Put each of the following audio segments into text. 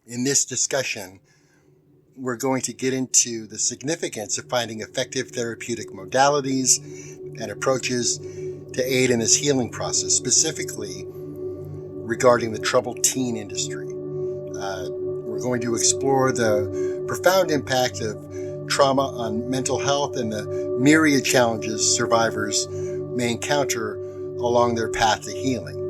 In this discussion, we're going to get into the significance of finding effective therapeutic modalities and approaches to aid in this healing process, specifically regarding the troubled teen industry. We're going to explore the profound impact of trauma on mental health and the myriad challenges survivors may encounter along their path to healing.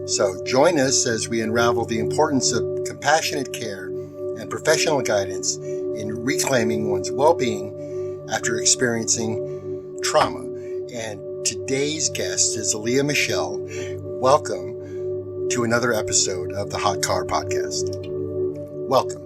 So join us as we unravel the importance of compassionate care and professional guidance in reclaiming one's well-being after experiencing trauma. And today's guest is Alia Michelle. Welcome to another episode of the Hot Car Podcast. Welcome.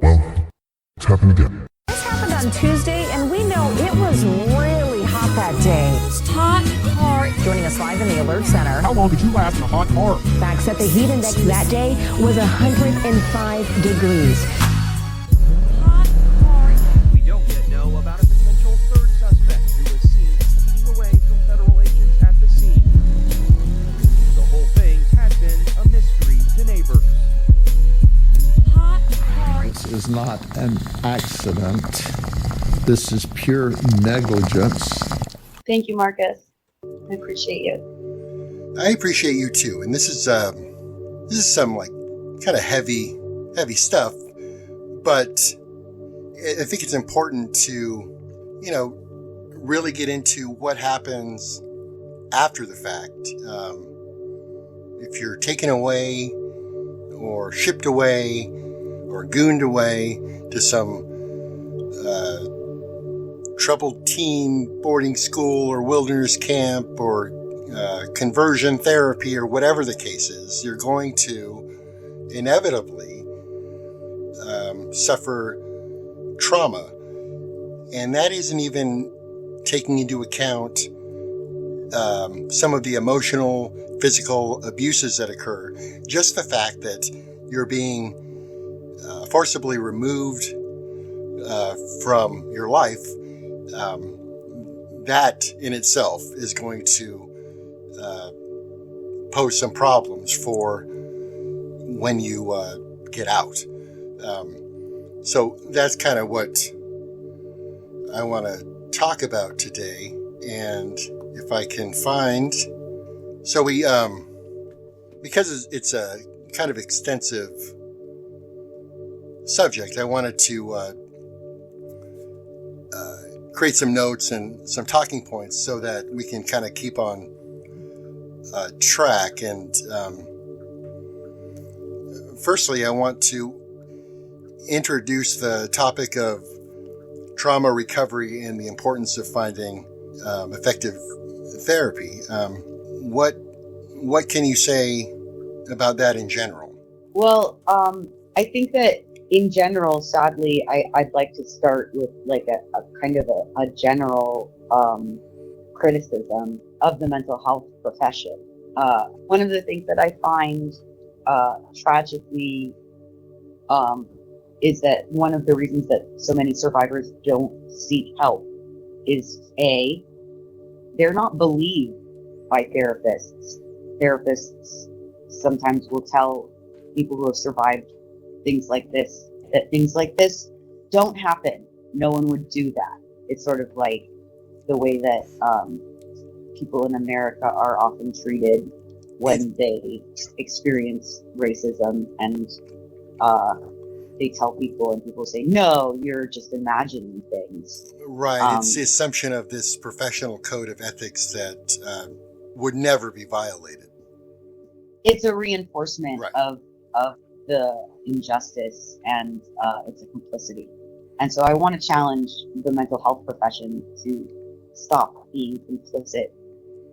Well, it's happened again. This happened on Tuesday, and we know it was really hot that day. Hot car. Joining us live in the Alert Center. How long did you last in a hot car? Facts that the heat index that day was 105 degrees. Hot car. We don't yet know about a potential third suspect who was seen speeding away from federal agents at the scene. The whole thing had been a mystery to neighbors. Hot car. This is not an accident. This is pure negligence. Thank you, Marcus. I appreciate you. I appreciate you too. And this is some like kind of heavy stuff, but I think it's important to, really get into what happens after the fact. If you're taken away or shipped away or gooned away to some troubled teen boarding school or wilderness camp or conversion therapy or whatever the case is, you're going to inevitably suffer trauma. And that isn't even taking into account some of the emotional, physical abuses that occur. Just the fact that you're being forcibly removed from your life, that in itself is going to pose some problems for when you get out. So that's kind of what I want to talk about today. And if I can find, so we, because it's a kind of extensive subject, I wanted to create some notes and some talking points so that we can kind of keep on track. And firstly, I want to introduce the topic of trauma recovery and the importance of finding effective therapy. What can you say about that in general? Well, I think that in general, sadly, I'd like to start with like a kind of a general criticism of the mental health profession. One of the things that I find tragically is that one of the reasons that so many survivors don't seek help is A, they're not believed by therapists. Therapists sometimes will tell people who have survived things like this, that things like this don't happen. No one would do that. It's sort of like the way that people in America are often treated when they experience racism, and they tell people and people say, no, you're just imagining things. Right. It's the assumption of this professional code of ethics that would never be violated. It's a reinforcement Right. of the injustice, and it's a complicity. And so I want to challenge the mental health profession to stop being complicit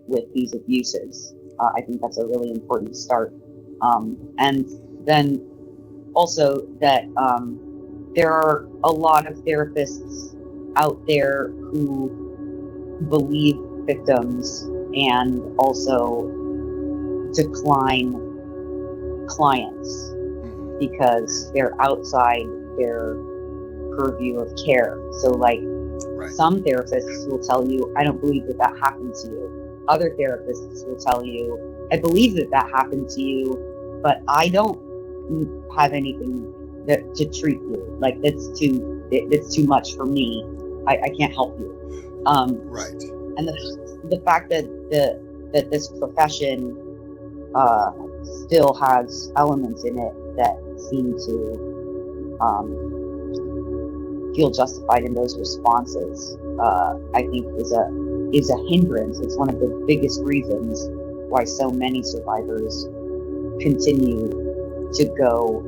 with these abuses. I think that's a really important start. And then also that there are a lot of therapists out there who believe victims and also decline clients because they're outside their purview of care. So like Right. some therapists will tell you, I don't believe that happened to you. Other therapists will tell you, I believe that happened to you, but I don't have anything to treat you. Like it's too much for me. I can't help you. Right. And the fact that that this profession still has elements in it that seem to feel justified in those responses, I think is a hindrance. It's one of the biggest reasons why so many survivors continue to go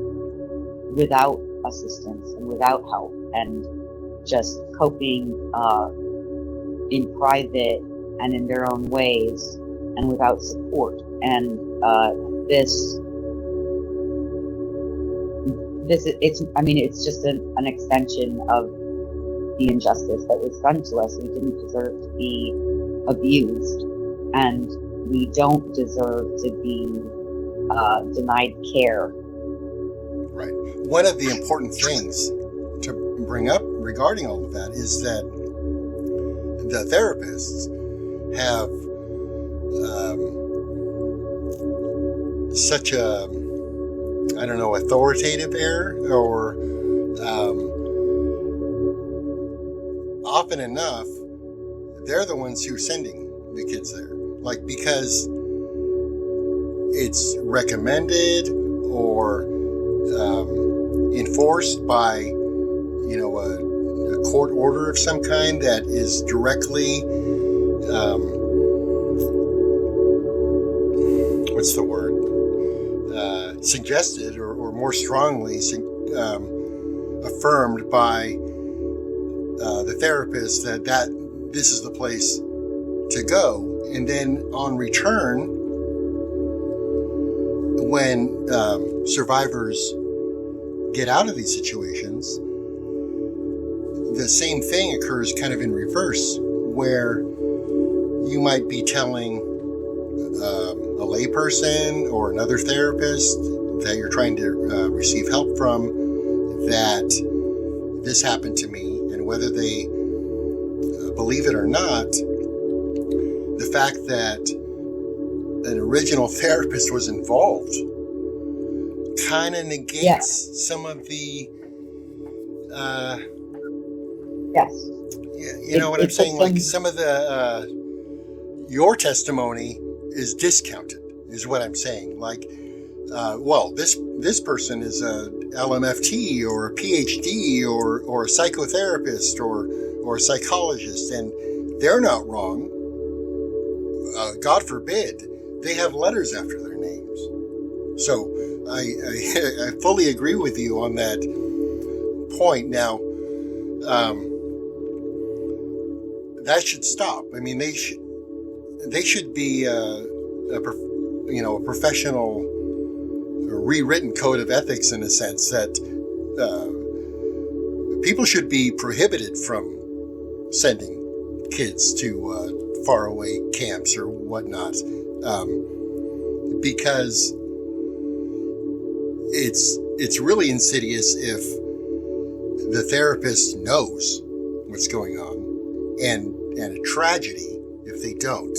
without assistance and without help and just coping in private and in their own ways and without support. And it's just an extension of the injustice that was done to us. We didn't deserve to be abused, and we don't deserve to be denied care. Right. One of the important things to bring up regarding all of that is that the therapists have such a, I don't know, authoritative air, or often enough, they're the ones who are sending the kids there. Like, because it's recommended or enforced by, a court order of some kind that is directly, what's the word? Suggested or more strongly affirmed by the therapist that this is the place to go. And then on return, when survivors get out of these situations, the same thing occurs kind of in reverse, where you might be telling a layperson or another therapist that you're trying to receive help from that this happened to me, and whether they believe it or not, the fact that an original therapist was involved kind of negates some of the yes. You know what I'm saying? Like, some of the your testimony is discounted, is what I'm saying. Like, well, this person is a LMFT or a PhD or a psychotherapist or a psychologist, and they're not wrong. God forbid they have letters after their names. So I fully agree with you on that point. Now, that should stop. I mean, they should be a professional rewritten code of ethics, in a sense that people should be prohibited from sending kids to faraway camps or whatnot, because it's really insidious if the therapist knows what's going on, and a tragedy if they don't.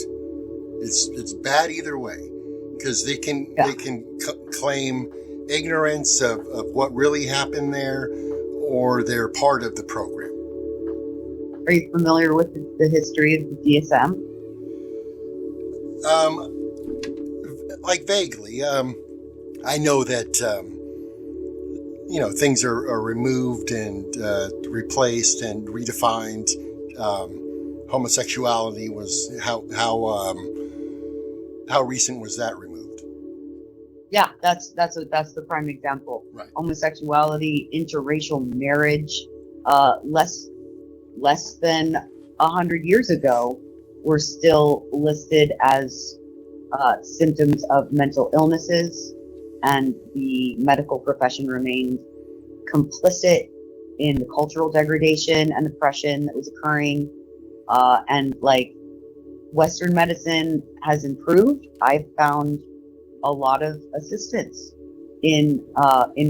It's bad either way, because they can claim ignorance of what really happened there, or they're part of the program. Are you familiar with the history of the DSM? Like, vaguely. I know that things are removed and replaced and redefined. Homosexuality was how recent was that removed? Yeah, that's the prime example. Right. Homosexuality, interracial marriage, less than 100 years ago, were still listed as symptoms of mental illnesses, and the medical profession remained complicit in the cultural degradation and oppression that was occurring. And like, Western medicine has improved. I've found a lot of assistance in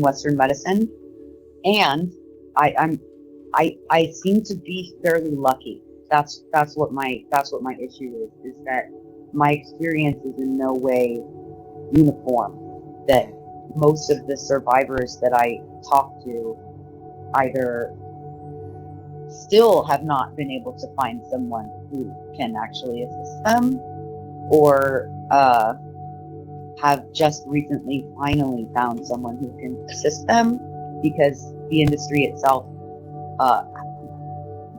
Western medicine, and I seem to be fairly lucky. That's what my issue is that my experience is in no way uniform. That most of the survivors that I talk to either still have not been able to find someone who can actually assist them, or have just recently finally found someone who can assist them, because the industry itself,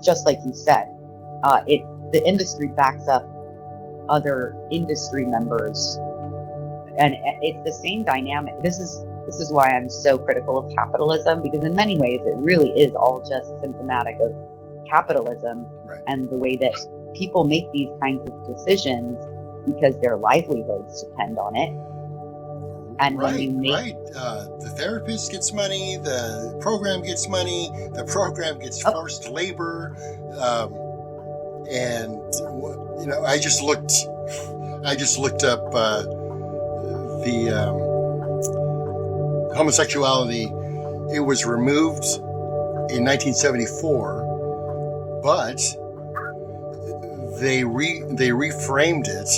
just like you said, the industry backs up other industry members, and it's the same dynamic. This is why I'm so critical of capitalism, because in many ways it really is all just symptomatic of capitalism, Right. and the way that people make these kinds of decisions because their livelihoods depend on it. And when you make the therapist gets money, the program gets money, the program gets forced labor, and I just looked up the homosexuality. It was removed in 1974, but they reframed it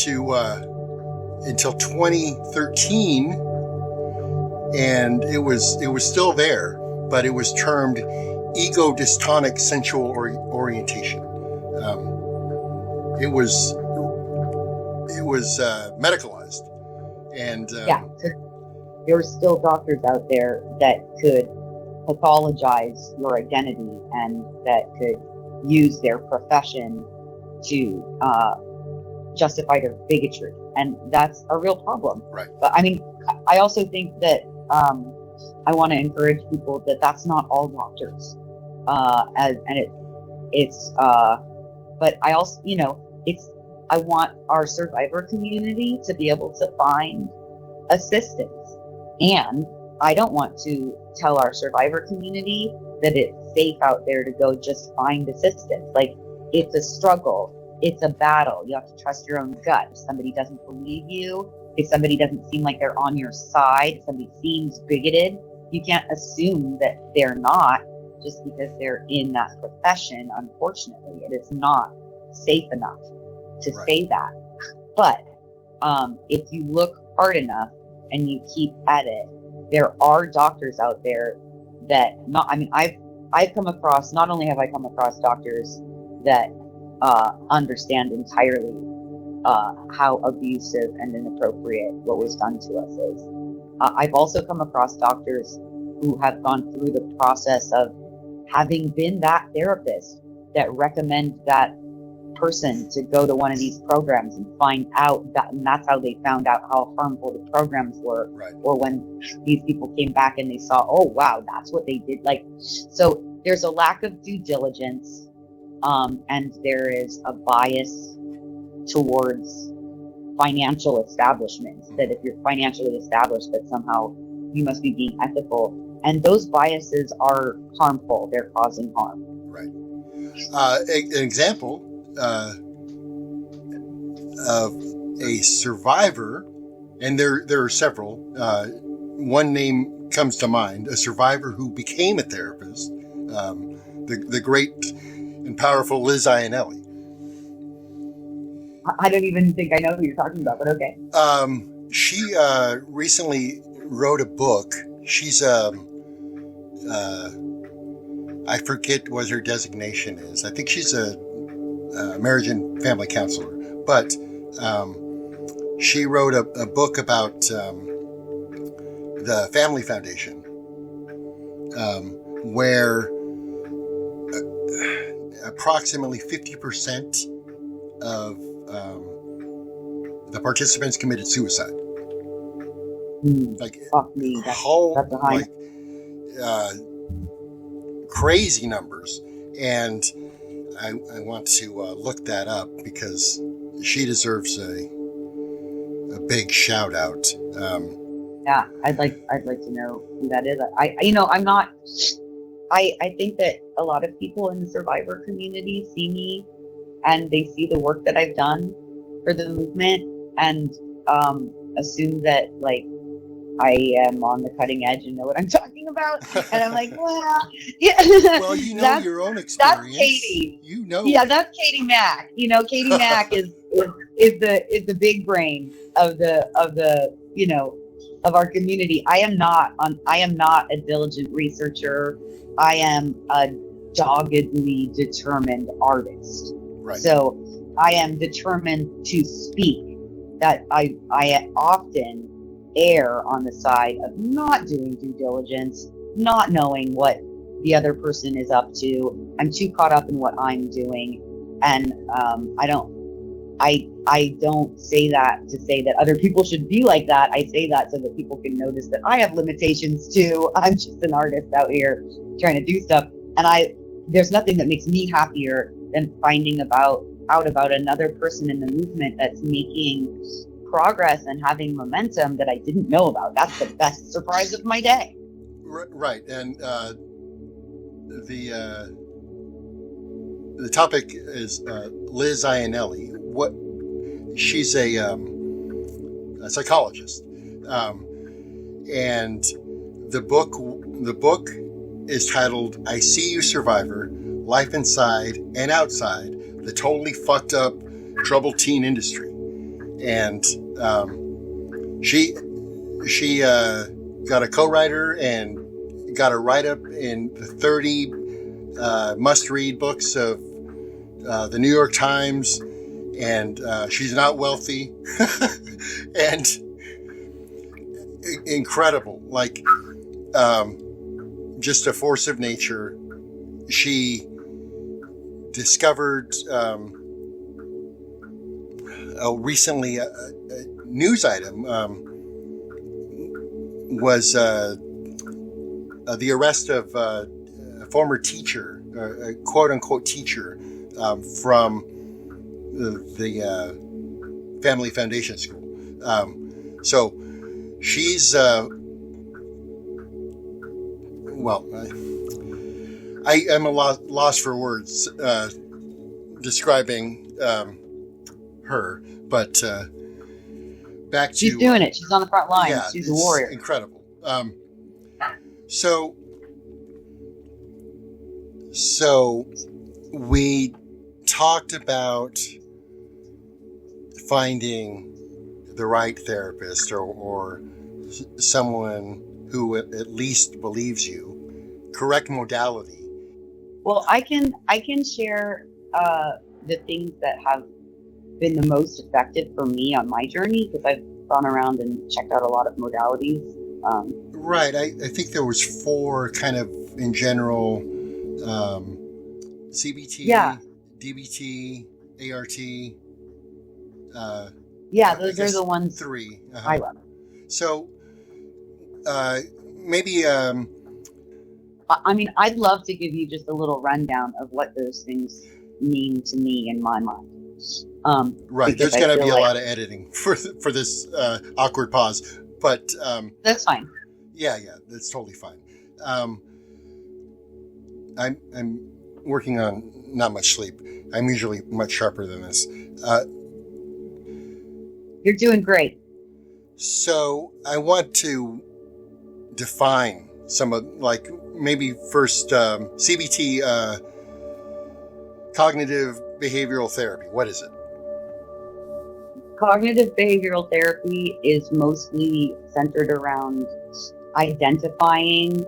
to until 2013, and it was still there, but it was termed ego-dystonic sensual orientation. It was medicalized, and there are still doctors out there that could pathologize your identity and that could use their profession to justify their bigotry, and that's a real problem. Right. But I mean, I also think that I want to encourage people that that's not all doctors, but I also, I want our survivor community to be able to find assistance, and I don't want to tell our survivor community that it's safe out there to go just find assistance. Like, it's a struggle. It's a battle. You have to trust your own gut. If somebody doesn't believe you, if somebody doesn't seem like they're on your side, if somebody seems bigoted, you can't assume that they're not just because they're in that profession. Unfortunately, it is not safe enough to say that. But if you look hard enough and you keep at it, there are doctors out there that I've come across, not only have I come across doctors that understand entirely how abusive and inappropriate what was done to us is. I've also come across doctors who have gone through the process of having been that therapist that recommend that person to go to one of these programs and find out that, and that's how they found out how harmful the programs were. Right. Or when these people came back and they saw, oh wow, that's what they did. Like, so there's a lack of due diligence, and there is a bias towards financial establishments, that if you're financially established, that somehow you must be being ethical, and those biases are harmful. They're causing harm. Right. An example of a survivor, and there are several. One name comes to mind: a survivor who became a therapist, the great and powerful Liz Ionelli. I don't even think I know who you're talking about, but okay. She recently wrote a book. She's I forget what her designation is. I think she's a marriage and family counselor, but she wrote a book about the Family Foundation, where approximately 50% of the participants committed suicide. Like, Fuck me. That's a high. Crazy numbers, and I want to look that up because she deserves a big shout out. Yeah, I'd like to know who that is. I think that a lot of people in the survivor community see me and they see the work that I've done for the movement and assume that, like, I am on the cutting edge and know what I'm talking about. And I'm like, well, yeah. Well, you know your own experience. That's Katie. You know. Yeah, that's Katie Mack. Katie Mack is the big brain of the of our community. I am not a diligent researcher. I am a doggedly determined artist. Right. So I am determined to speak. That I often err on the side of not doing due diligence, not knowing what the other person is up to. I'm too caught up in what I'm doing, and I don't say that to say that other people should be like that. I say that so that people can notice that I have limitations too. I'm just an artist out here trying to do stuff, and there's nothing that makes me happier than finding out about another person in the movement that's making progress and having momentum that I didn't know about. That's the best surprise of my day. Right, and the topic is Liz Ionelli. She's a psychologist, and the book is titled "I See You, Survivor: Life Inside and Outside the Totally Fucked Up Troubled Teen Industry." And she got a co-writer and got a write-up in the 30 must-read books of the New York Times, and she's not wealthy and incredible, like just a force of nature. She discovered recently a news item was the arrest of a former teacher, a quote-unquote teacher from the Family Foundation School. So she's I am a loss for words describing her, but back to... She's doing it. She's on the front line. Yeah, she's a warrior. Incredible. So we talked about finding the right therapist or someone who at least believes you. Correct modality. Well, I can share the things that have been the most effective for me on my journey, because I've gone around and checked out a lot of modalities. Right. I think there was 4 kind of in general: CBT, Yeah. DBT, ART. Those are the ones 3. I love. So maybe. I mean, I'd love to give you just a little rundown of what those things mean to me in my mind. Right. There's going to be a lot of editing for this awkward pause, but that's fine. Yeah, that's totally fine. I'm working on not much sleep. I'm usually much sharper than this. You're doing great. So I want to define some of, like, maybe first CBT, cognitive behavioral therapy. What is it? Cognitive behavioral therapy is mostly centered around identifying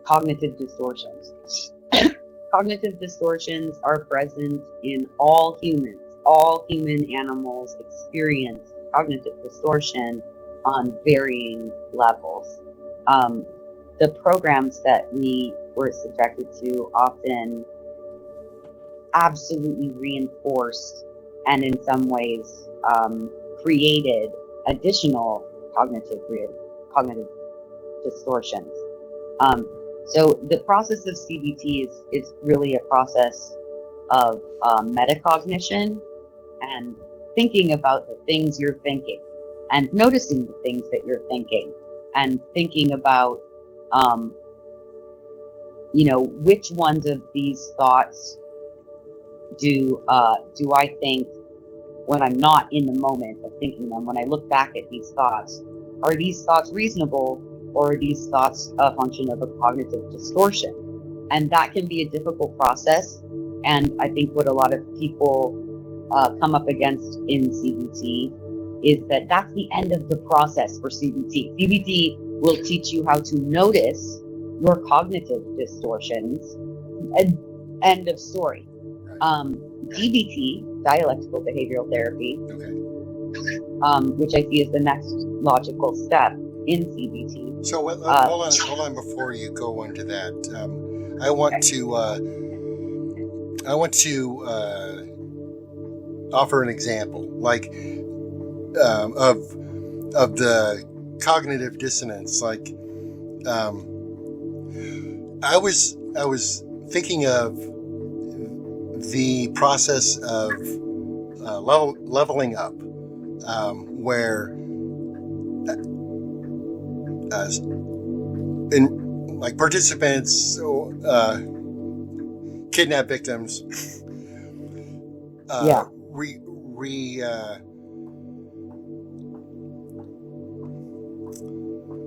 cognitive distortions. Cognitive distortions are present in all humans. All human animals experience cognitive distortion on varying levels. The programs that we were subjected to often absolutely reinforced and in some ways created additional cognitive distortions. So the process of CBT is really a process of metacognition and thinking about the things you're thinking and noticing the things that you're thinking and thinking about which ones of these thoughts do I think when I'm not in the moment of thinking them. When I look back at these thoughts, are these thoughts reasonable, or are these thoughts a function of a cognitive distortion? And that can be a difficult process. And I think what a lot of people come up against in CBT is that that's the end of the process for CBT. CBT will teach you how to notice your cognitive distortions, and end of story. DBT, dialectical behavioral therapy, which I see as the next logical step in CBT. So hold on before you go into that. I want to offer an example, like of the cognitive dissonance. Like I was thinking of the process of leveling up, where in like participants, kidnap victims,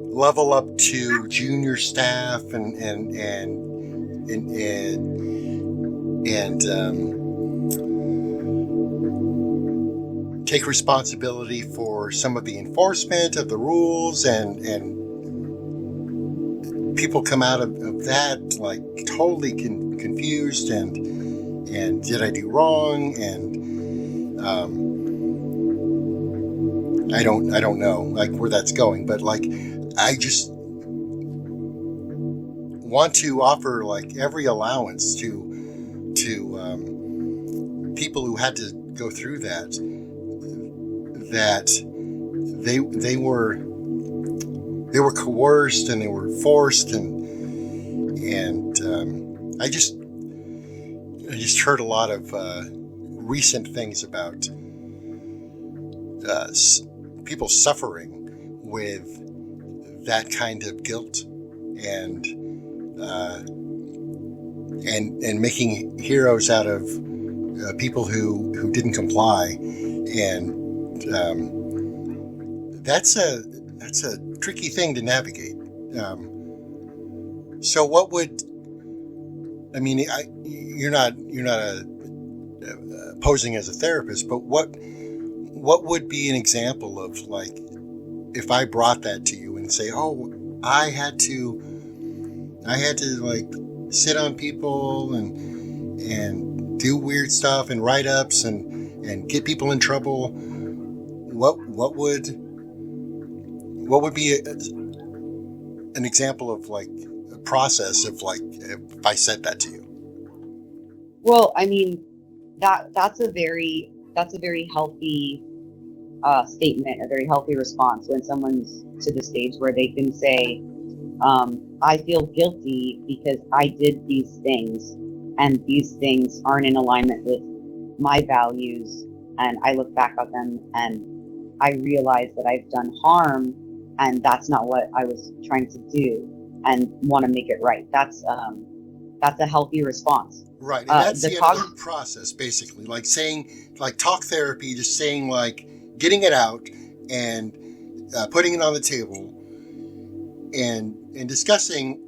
level up to junior staff and take responsibility for some of the enforcement of the rules, and people come out of that like totally confused and did I do wrong? And I don't know like where that's going, but like I just want to offer like every allowance to people who had to go through that they were coerced and they were forced, and I just heard a lot of recent things about people suffering with that kind of guilt and making heroes out of people who didn't comply, and that's a tricky thing to navigate. So what would you're not posing as a therapist, but what would be an example of like if I brought that to you and say, oh, I had to like sit on people and do weird stuff and write-ups and get people in trouble, what would be an example of like a process of like if I said that to you? Well, I mean, that's a very healthy statement, a very healthy response when someone's to the stage where they can say, I feel guilty because I did these things, and these things aren't in alignment with my values, and I look back at them and I realize that I've done harm, and that's not what I was trying to do, and want to make it right. That's a healthy response. Right, and that's the end of the process, basically. Like saying, like talk therapy, just saying like getting it out and putting it on the table and discussing,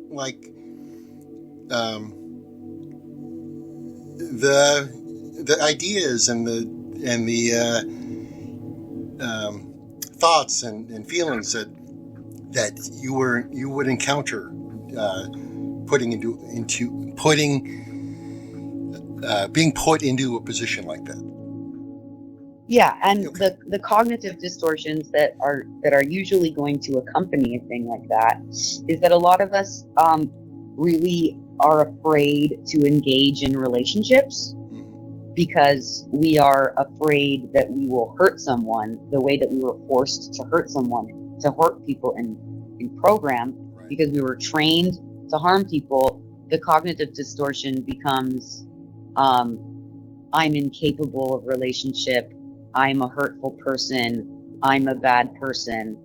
like the ideas and the thoughts and feelings that you would encounter being put into a position like that. Yeah, and Okay. the cognitive distortions that are usually going to accompany a thing like that is that a lot of us really are afraid to engage in relationships because we are afraid that we will hurt someone the way that we were forced to hurt someone, to hurt people in program, Right. because we were trained to harm people. The cognitive distortion becomes, I'm incapable of relationship, I'm a hurtful person, I'm a bad person,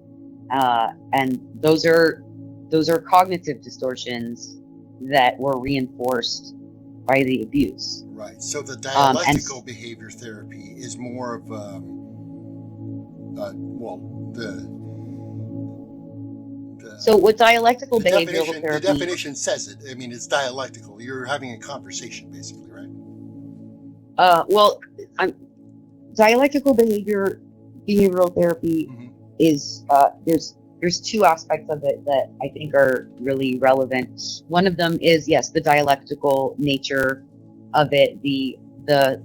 and those are cognitive distortions that were reinforced by the abuse. Right. So the dialectical behavior therapy is more of So what dialectical behavioral definition, therapy? the definition says it. I mean, it's dialectical. You're having a conversation, basically, right? Dialectical behavior behavioral therapy Mm-hmm. is there's two aspects of it that I think are really relevant. One of them is, yes, the dialectical nature of it, the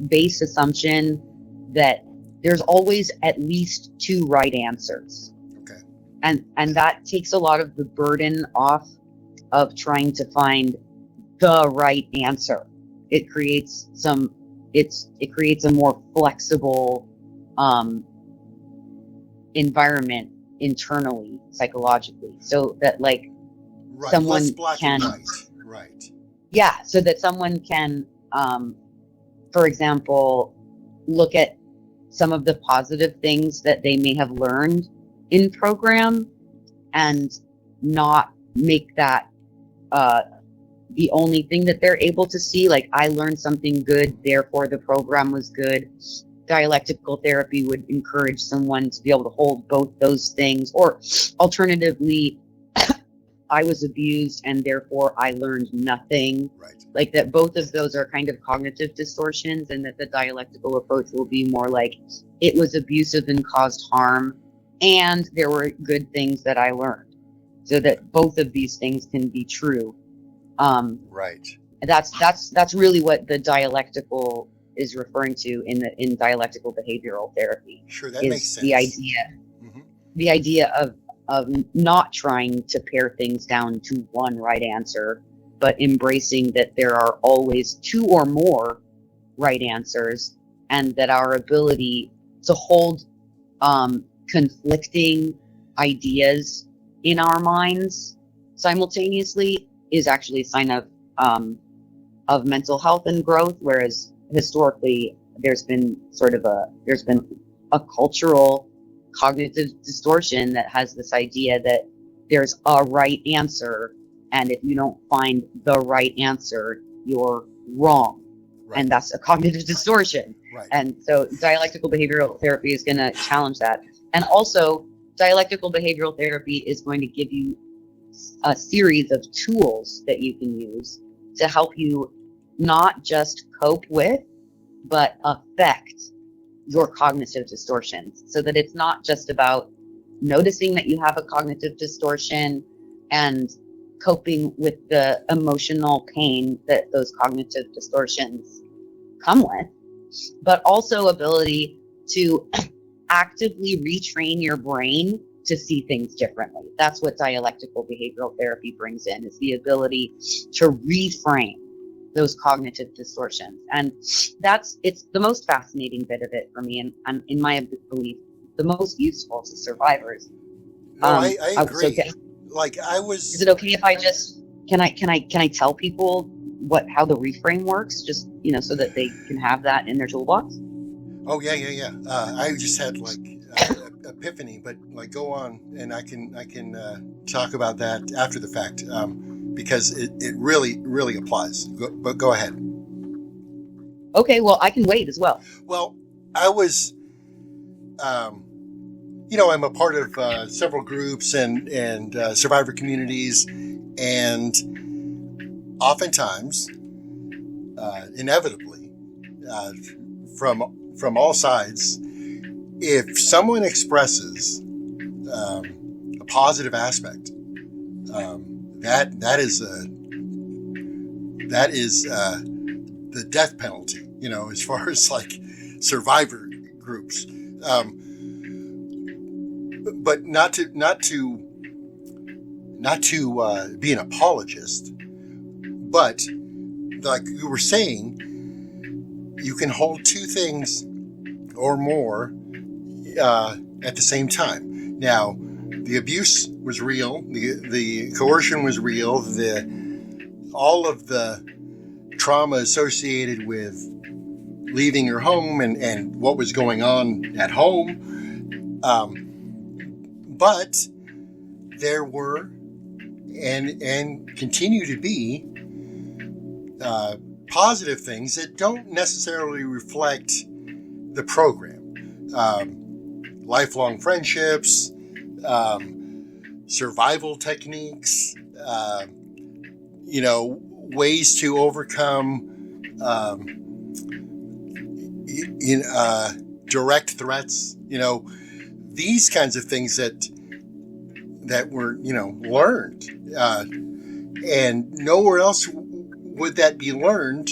base assumption that there's always at least two right answers. Okay. And that takes a lot of the burden off of trying to find the right answer. It creates it creates a more flexible environment internally, psychologically, so that like Right. someone Less black can, and white. Right. yeah, so that someone can, for example, look at some of the positive things that they may have learned in program and not make that the only thing that they're able to see. Like, I learned something good, therefore the program was good. Dialectical therapy would encourage someone to be able to hold both those things, or alternatively, I was abused and therefore I learned nothing. Right. Like that, both of those are kind of cognitive distortions, and that the dialectical approach will be more like, it was abusive and caused harm, and there were good things that I learned. So that both of these things can be true. Right. That's really what the dialectical is referring to in dialectical behavioral therapy. Sure, that is makes sense. Mm-hmm. The idea of not trying to pare things down to one right answer, but embracing that there are always two or more right answers, and that our ability to hold conflicting ideas in our minds simultaneously is actually a sign of mental health and growth. Whereas historically, there's been a cultural cognitive distortion that has this idea that there's a right answer, and if you don't find the right answer, you're wrong. Right. And that's a cognitive distortion. Right. And so dialectical behavioral therapy is going to challenge that. And also, dialectical behavioral therapy is going to give you a series of tools that you can use to help you not just cope with, but affect your cognitive distortions, so that it's not just about noticing that you have a cognitive distortion and coping with the emotional pain that those cognitive distortions come with, but also ability to actively retrain your brain to see things differently. That's what dialectical behavioral therapy brings in, is the ability to reframe those cognitive distortions. And it's the most fascinating bit of it for me, and in my belief, the most useful to survivors. No, I agree. So Like, I was. is it okay if I just can I tell people how the reframe works, just so that they can have that in their toolbox? Oh yeah. I just had like epiphany, but like, go on, and I can talk about that after the fact, because it really applies. But go ahead. Okay, well, I can wait as well. Well, I was, I'm a part of several groups and survivor communities, and oftentimes, inevitably, from all sides, if someone expresses a positive aspect, that is the death penalty, as far as like survivor groups. But not to be an apologist, but like you were saying, you can hold two things or more at the same time. Now, the abuse was real, the coercion was real, all of the trauma associated with leaving your home and what was going on at home. But there were and continue to be positive things that don't necessarily reflect the program. Lifelong friendships, survival techniques, ways to overcome direct threats, these kinds of things that were, learned, and nowhere else would that be learned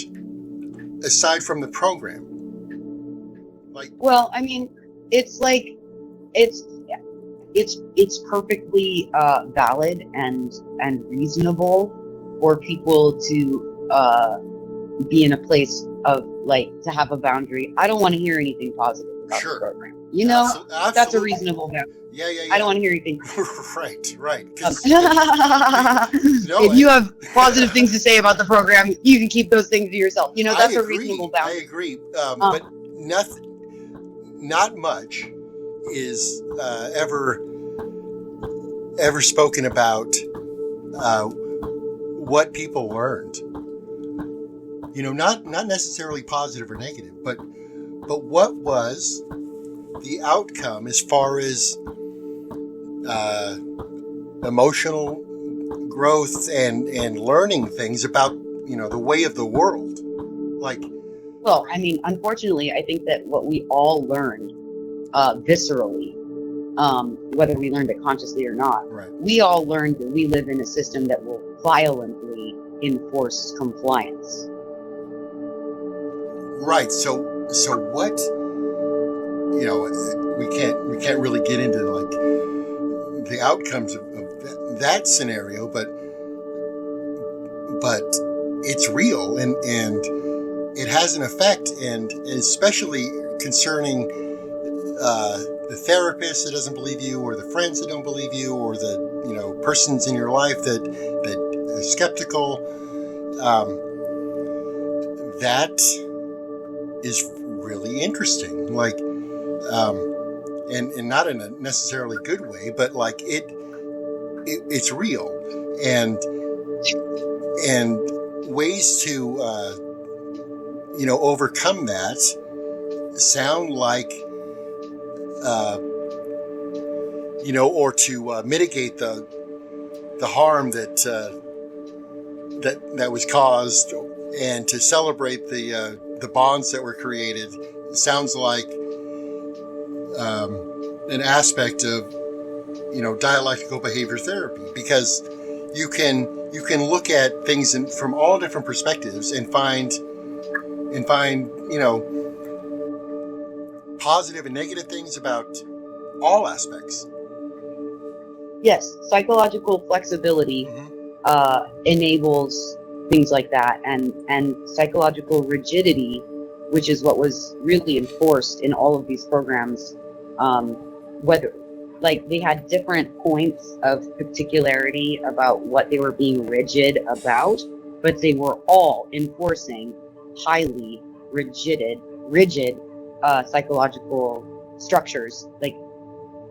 aside from the program. Well, I mean, it's like it's perfectly valid and reasonable for people to be in a place of to have a boundary. I don't want to hear anything positive about the program. Absolutely. That's a reasonable boundary. Yeah. I don't want to hear anything. Right. If you have positive things to say about the program, you can keep those things to yourself. That's a reasonable boundary. I agree. But not much is ever spoken about what people learned. Not necessarily positive or negative, but what was the outcome as far as emotional growth and learning things about the way of the world. Well, I mean, unfortunately, I think that what we all learned viscerally, whether we learned it consciously or not, right. We all learned that we live in a system that will violently enforce compliance. Right. So what? We can't really get into the outcomes of that scenario, but it's real and it has an effect, and especially concerning the therapist that doesn't believe you, or the friends that don't believe you, or the persons in your life that are skeptical. That is really interesting. And not in a necessarily good way, but it's real, and ways to overcome that sound like or to mitigate the harm that was caused, and to celebrate the bonds that were created. It sounds like an aspect of dialectical behavior therapy, because you can look at things from all different perspectives and find positive and negative things about all aspects. Yes, psychological flexibility enables things like that, and psychological rigidity, which is what was really enforced in all of these programs, whether they had different points of particularity about what they were being rigid about, but they were all enforcing highly rigid psychological structures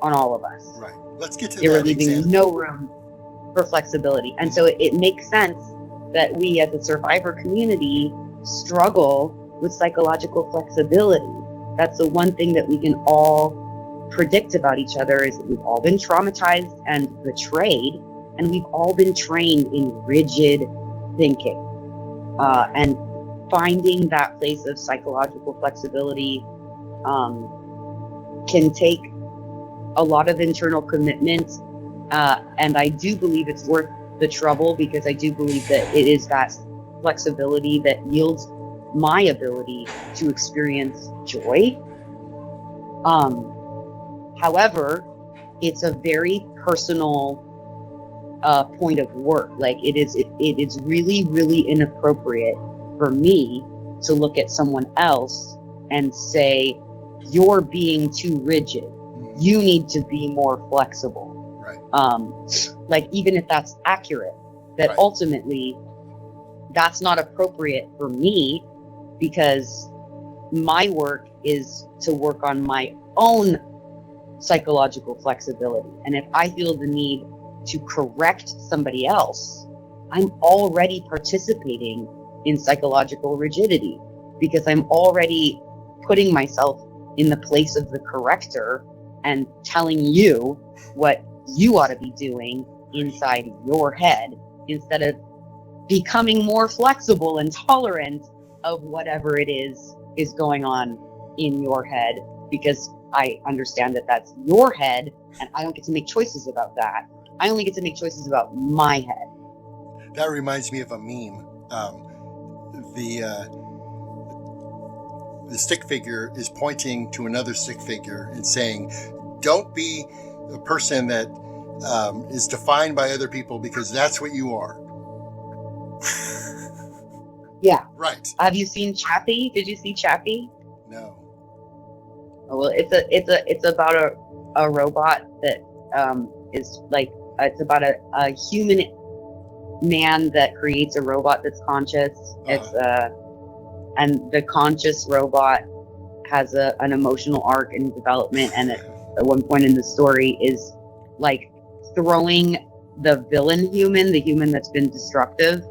on all of us. Right. Let's get to they that. They were leaving example. no room for flexibility, and so it makes sense that we as a survivor community struggle with psychological flexibility. That's the one thing that we can all predict about each other, is that we've all been traumatized and betrayed, and we've all been trained in rigid thinking. And finding that place of psychological flexibility can take a lot of internal commitment, and I do believe it's worth the trouble, because I do believe that it is that flexibility that yields my ability to experience joy. However, it's a very personal point of work. It is really, really inappropriate for me to look at someone else and say, you're being too rigid. You need to be more flexible. Right. Even if that's accurate, that right. Ultimately that's not appropriate for me, because my work is to work on my own psychological flexibility. And if I feel the need to correct somebody else, I'm already participating in psychological rigidity, because I'm already putting myself in the place of the corrector and telling you what you ought to be doing inside your head, instead of becoming more flexible and tolerant of whatever it is going on in your head, because I understand that that's your head, and I don't get to make choices about that. I only get to make choices about my head. That reminds me of a meme. The stick figure is pointing to another stick figure and saying, "Don't be a person that is defined by other people, because that's what you are." Yeah. Right. Have you seen Chappie? Did you see Chappie? No. Oh, well, it's about a robot that is like, it's about a human man that creates a robot that's conscious. It's and the conscious robot has an emotional arc and development, and at one point in the story is like throwing the villain human, the human that's been destructive.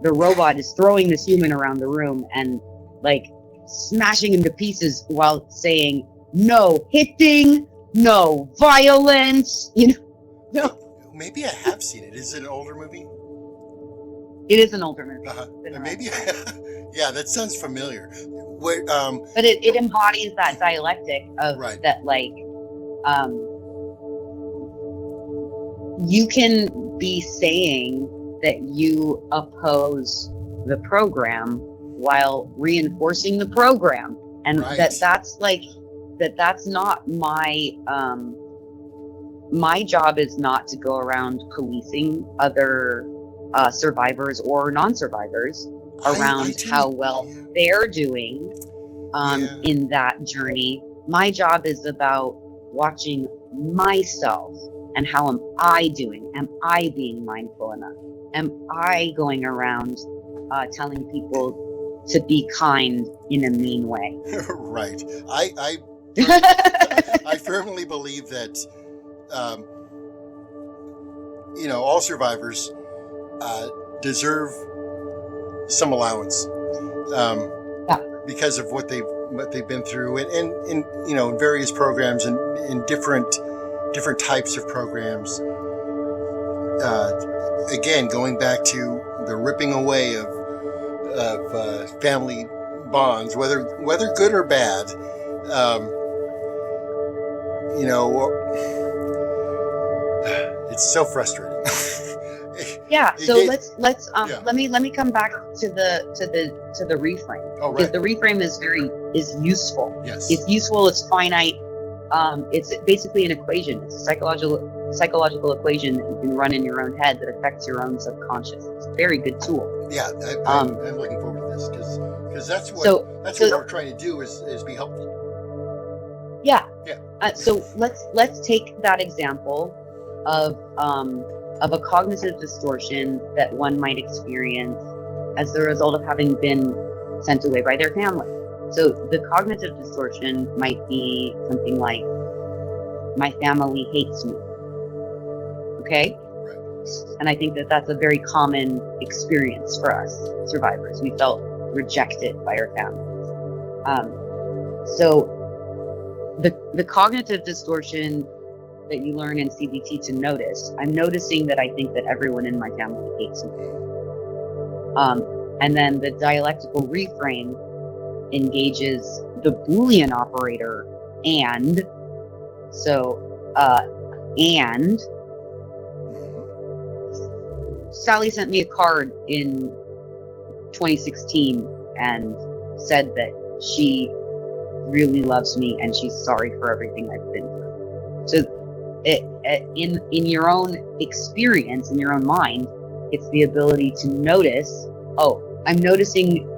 The robot is throwing this human around the room and like smashing him to pieces while saying, "No hitting, no violence." No. Maybe I have seen it. Is it an older movie? It is an older movie. Maybe. Yeah, that sounds familiar. Where, but it embodies that dialectic of right. that, like, you can be saying that you oppose the program while reinforcing the program, and right. that's not my job is not to go around policing other survivors or non-survivors around how well they're doing in that journey. My job is about watching myself and how am I doing? Am I being mindful enough? Am I going around telling people to be kind in a mean way? Right. I firmly believe that all survivors deserve some allowance because of what they've been through, and in various programs and in different types of programs. Again, going back to the ripping away of family bonds, whether good or bad. It's so frustrating. Yeah. So let's let me come back to the reframe. Oh, right. Because the reframe is useful. Yes. It's useful. It's finite. It's basically an equation. It's a psychological equation that you can run in your own head that affects your own subconscious. It's a very good tool. Yeah, I'm looking forward to this because that's what we're trying to do is be helpful. Yeah. Yeah. So let's take that example of a cognitive distortion that one might experience as the result of having been sent away by their family. So the cognitive distortion might be something like, my family hates me. Okay? Right. And I think that that's a very common experience for us survivors. We felt rejected by our families. So the cognitive distortion that you learn in CBT to notice, I'm noticing that I think that everyone in my family hates me. And then the dialectical reframe engages the Boolean operator and. So, and Sally sent me a card in 2016 and said that she really loves me and she's sorry for everything I've been through. So in your own experience, in your own mind, it's the ability to notice, I'm noticing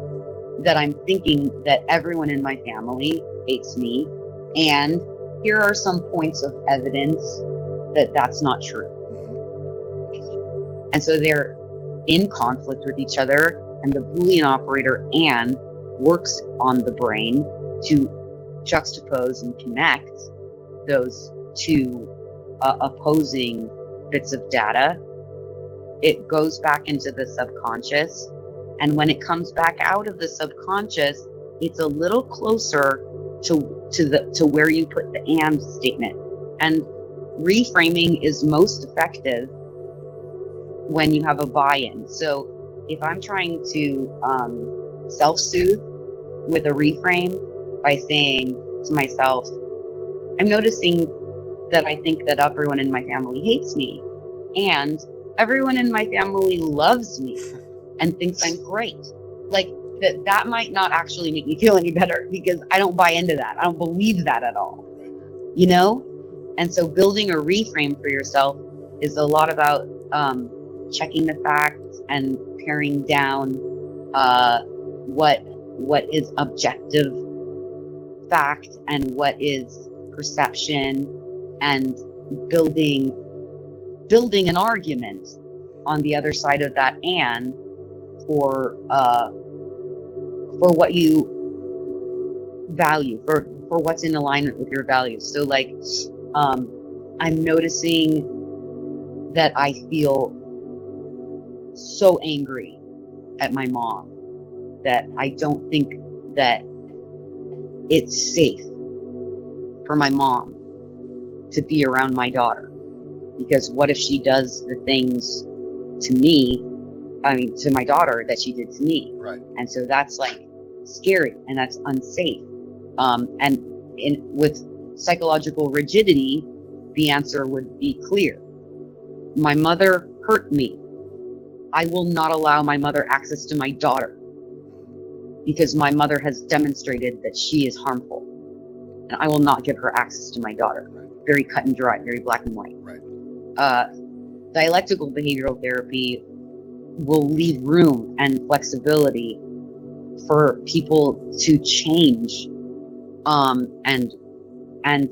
that I'm thinking that everyone in my family hates me, and here are some points of evidence that that's not true. And so they're in conflict with each other, and the Boolean operator and works on the brain to juxtapose and connect those two opposing bits of data. It goes back into the subconscious, and when it comes back out of the subconscious, it's a little closer to where you put the and statement. And reframing is most effective when you have a buy-in. So if I'm trying to self-soothe with a reframe by saying to myself, I'm noticing that I think that everyone in my family hates me, and everyone in my family loves me and thinks I'm great. Like that might not actually make me feel any better, because I don't buy into that. I don't believe that at all, you know? And so building a reframe for yourself is a lot about checking the facts and paring down what is objective fact and what is perception, and building an argument on the other side of that, and for what you value, for what's in alignment with your values. So like I'm noticing that I feel so angry at my mom that I don't think that it's safe for my mom to be around my daughter, because what if she does the things to me, to my daughter, that she did to me? Right. And so that's like scary, and that's unsafe. And with psychological rigidity, the answer would be clear. My mother hurt me. I will not allow my mother access to my daughter, because my mother has demonstrated that she is harmful, and I will not give her access to my daughter. Right. Very cut and dry, very black and white. Right. Dialectical behavioral therapy will leave room and flexibility for people to change, and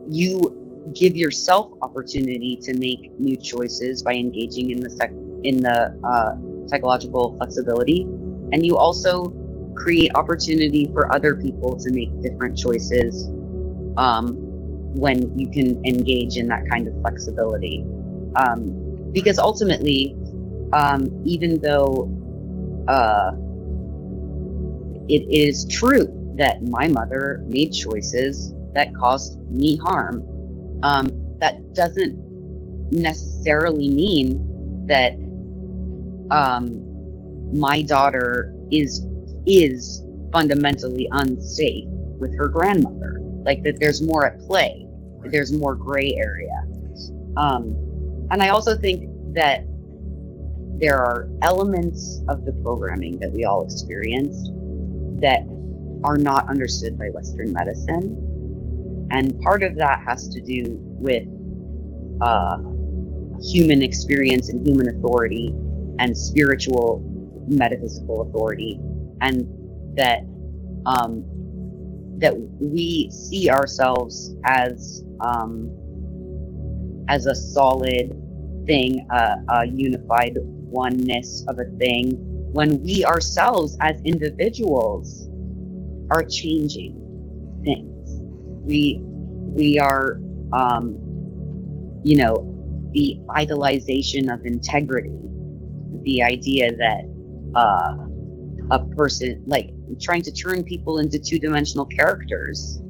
you give yourself opportunity to make new choices by engaging in the psychological flexibility, and you also create opportunity for other people to make different choices when you can engage in that kind of flexibility, because ultimately, even though it is true that my mother made choices that caused me harm, that doesn't necessarily mean that my daughter is fundamentally unsafe with her grandmother. Like, that there's more at play. Right. There's more gray area. And I also think that there are elements of the programming that we all experienced that are not understood by Western medicine. And part of that has to do with human experience and human authority and spiritual metaphysical authority, and that that we see ourselves as a solid thing, a unified oneness of a thing, when we ourselves as individuals are changing things. We are, the idolization of integrity, the idea that a person, like, trying to turn people into two-dimensional characters,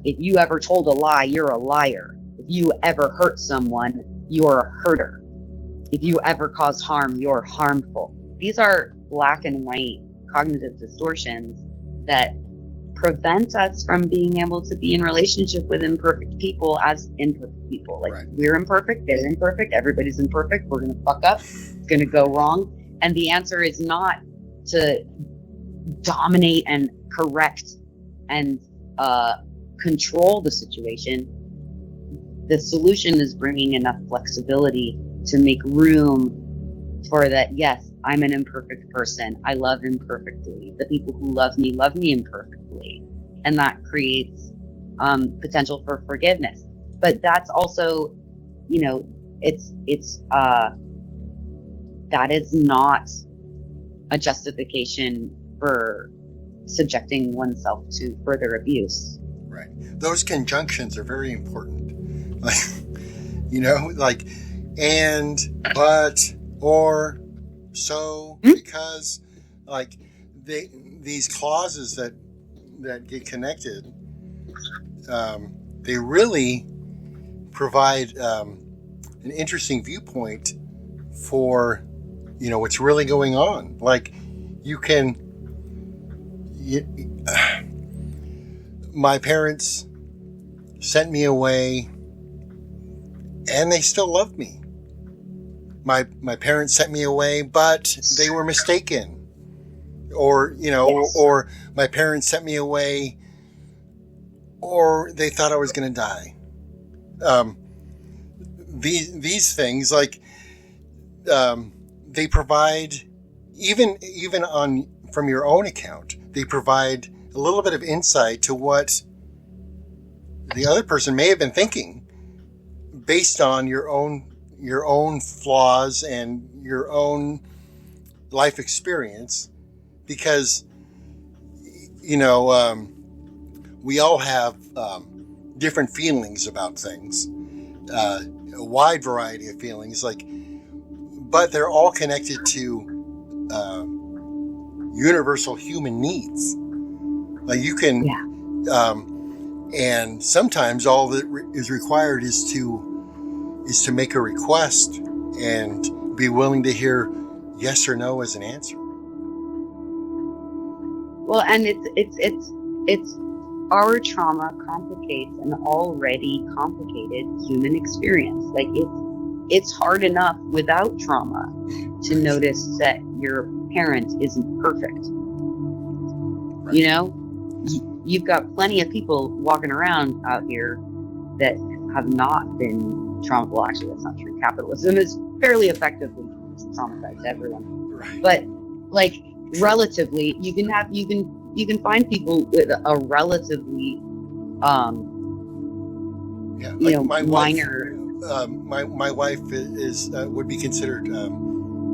if you ever told a lie, you're a liar. If you ever hurt someone, you're a herder. If you ever cause harm, you're harmful. These are black and white cognitive distortions that prevent us from being able to be in relationship with imperfect people as imperfect people. Like, right. We're imperfect, they're imperfect, everybody's imperfect, we're going to fuck up, it's going to go wrong. And the answer is not to dominate and correct and control the situation. The solution is bringing enough flexibility to make room for that. Yes, I'm an imperfect person. I love imperfectly. The people who love me imperfectly. And that creates potential for forgiveness. But that's also, that is not a justification for subjecting oneself to further abuse. Right. Those conjunctions are very important. Like, and, but, or, so, because, like, these clauses that get connected, they really provide an interesting viewpoint for, what's really going on. Like, my parents sent me away, and they still love me. My parents sent me away, but they were mistaken. Or, Yes. or my parents sent me away, or they thought I was going to die. These things, like, they provide, even from your own account, they provide a little bit of insight to what the other person may have been thinking based on your own flaws and your own life experience, because we all have different feelings about things, a wide variety of feelings, but they're all connected to universal human needs. Like you can, and sometimes all that is required is to make a request and be willing to hear yes or no as an answer. Well, and it's our trauma complicates an already complicated human experience. Like it's hard enough without trauma to notice that your parent isn't perfect. Right. You've got plenty of people walking around out here that have not been trauma. Well, actually, that's not true. Capitalism is fairly effectively traumatized everyone. Right. But relatively, you can find people with a relatively minor. My wife is would be considered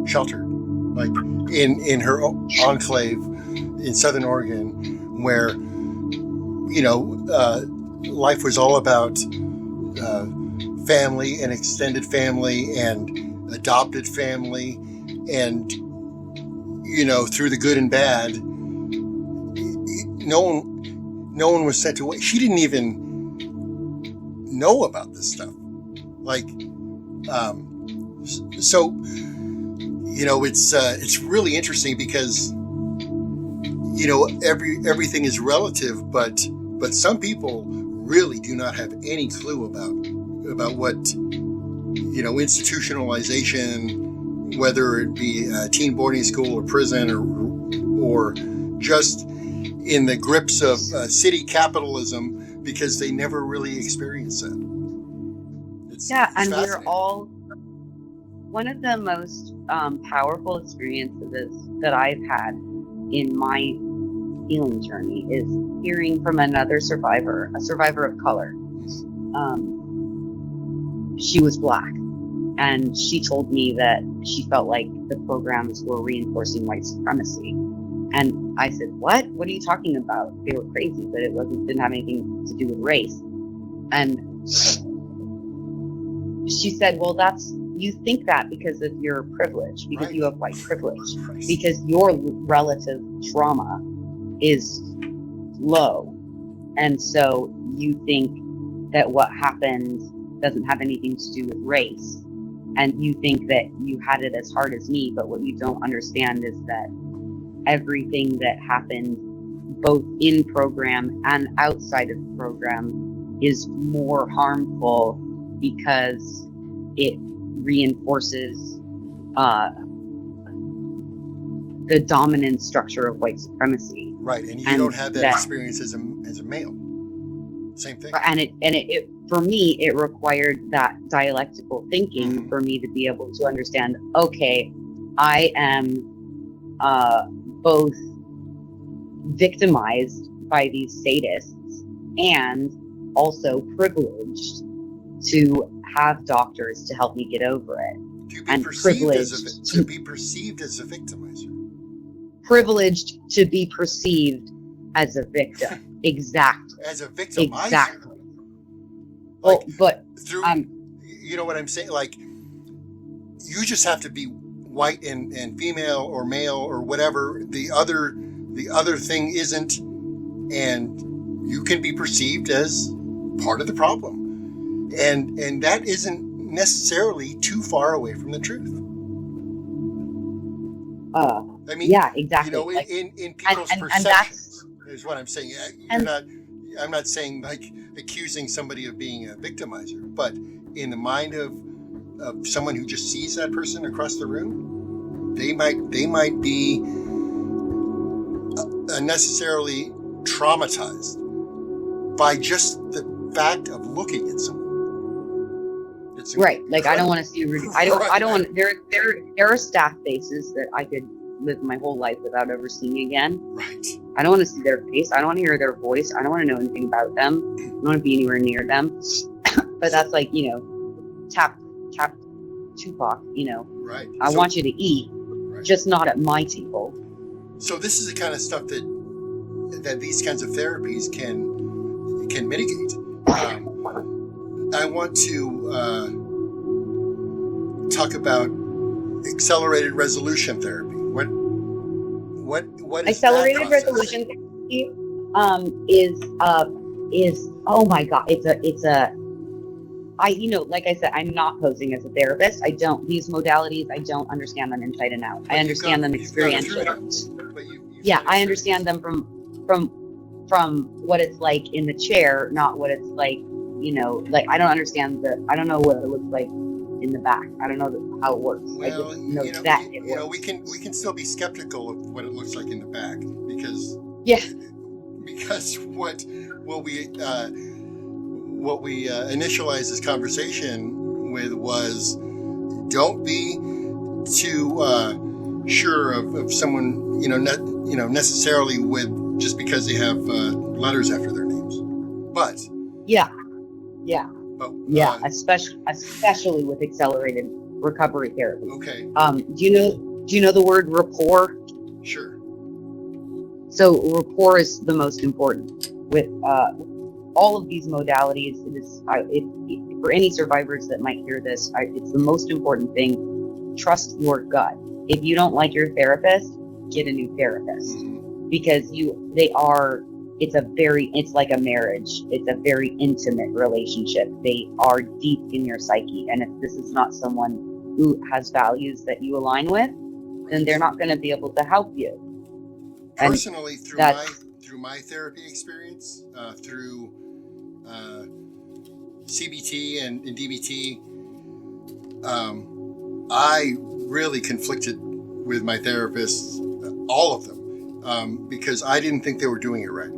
sheltered, like in her enclave in Southern Oregon, where life was all about family and extended family and adopted family, and through the good and bad, no one was sent away. She didn't even know about this stuff. It's really interesting because everything is relative, but some people really do not have any clue about what institutionalization, whether it be a teen boarding school or prison or just in the grips of city capitalism, because they never really experienced that. It's and we're all, one of the most powerful experiences that I've had in my healing journey is hearing from another survivor, a survivor of color. She was Black, and she told me that she felt like the programs were reinforcing white supremacy. And I said, what are you talking about? They were crazy, but didn't have anything to do with race. And she said, well, you think that because of your privilege, because right. you have white privilege, Right. because your relative trauma is low. And so you think that what happened doesn't have anything to do with race. And you think that you had it as hard as me, but what you don't understand is that everything that happened both in program and outside of the program is more harmful because it reinforces the dominant structure of white supremacy. Right, and you don't have that experience as a male. Same thing. And it for me, it required that dialectical thinking for me to be able to understand, okay, I am both victimized by these sadists and also privileged to have doctors to help me get over it. To And be perceived as a victimizer. Privileged to be perceived as a victim. Exactly. As a victimizer. Exactly. Like, but through, you know what I'm saying? Like, you just have to be white and female or male or whatever the other thing isn't, and you can be perceived as part of the problem, and that isn't necessarily too far away from the truth. I mean, yeah, exactly. in people's perceptions is what I'm saying. I'm not saying like accusing somebody of being a victimizer, but in the mind of someone who just sees that person across the room, they might be unnecessarily traumatized by just the fact of looking at someone. It's Right. Like, I don't incredible. want to see, I don't want, there are staff faces that I could live my whole life without ever seeing again. Right. I don't want to see their face. I don't want to hear their voice. I don't want to know anything about them. I don't want to be anywhere near them. But that's like, tap Tupac, Right. I want you to eat, Right. just not at my table. So this is the kind of stuff that these kinds of therapies can mitigate. I want to talk about accelerated resolution therapy. What is Accelerated that process? resolution therapy is oh my god, it's a like I said, I'm not posing as a therapist. These modalities, I don't understand them inside and out. But I understand them you've gone through experientially. it. But you Yeah, I understand them from what it's like in the chair, not what it's like, like I don't understand I don't know what it looks like in the back. I don't know how it works. I Well, just know that it you know, works. we can still be skeptical of what it looks like in the back because Yeah. what we initialized this conversation with was don't be too sure of someone necessarily with just because they have letters after their names, but Yeah, but especially with accelerated recovery therapy. okay, Do you know the word rapport? sure, So rapport is the most important with all of these modalities. For any survivors that might hear this, it's the most important thing. Trust your gut. If you don't like your therapist, get a new therapist, because it's like a marriage. It's a very intimate relationship. They are deep in your psyche. And if this is not someone who has values that you align with, then they're not going to be able to help you. And personally through my therapy experience, through CBT and DBT, I really conflicted with my therapists, all of them, because I didn't think they were doing it right.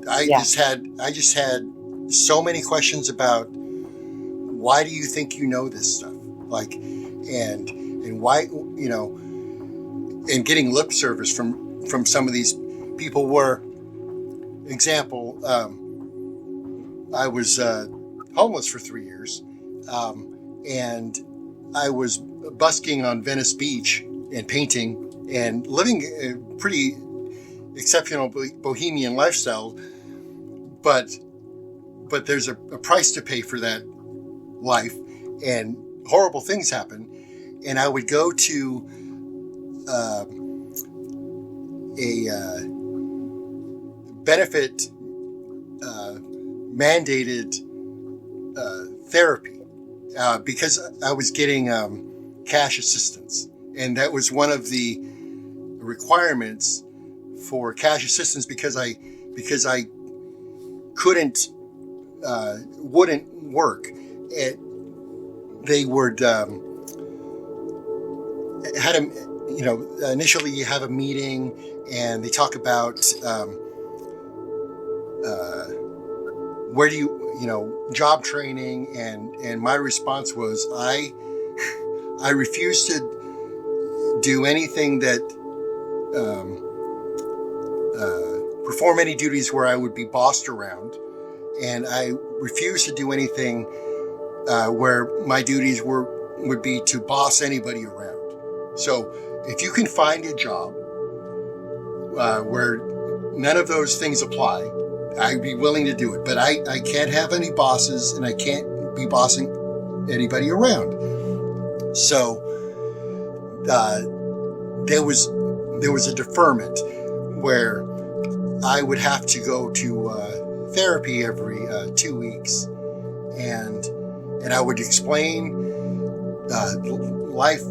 I just had so many questions about why do you think you know this stuff, like, and why, and getting lip service from some of these people. Were example, I was homeless for 3 years, and I was busking on Venice Beach and painting and living a pretty exceptional bohemian lifestyle, but there's a price to pay for that life, and horrible things happen. And I would go to a benefit mandated therapy because I was getting cash assistance, and that was one of the requirements for cash assistance because I wouldn't work. They would initially you have a meeting and they talk about where do you job training, and my response was I refuse to do anything that perform any duties where I would be bossed around, and I refuse to do anything where my duties would be to boss anybody around. So if you can find a job where none of those things apply, I'd be willing to do it. But I can't have any bosses, and I can't be bossing anybody around. So there was a deferment where I would have to go to therapy every 2 weeks, and I would explain life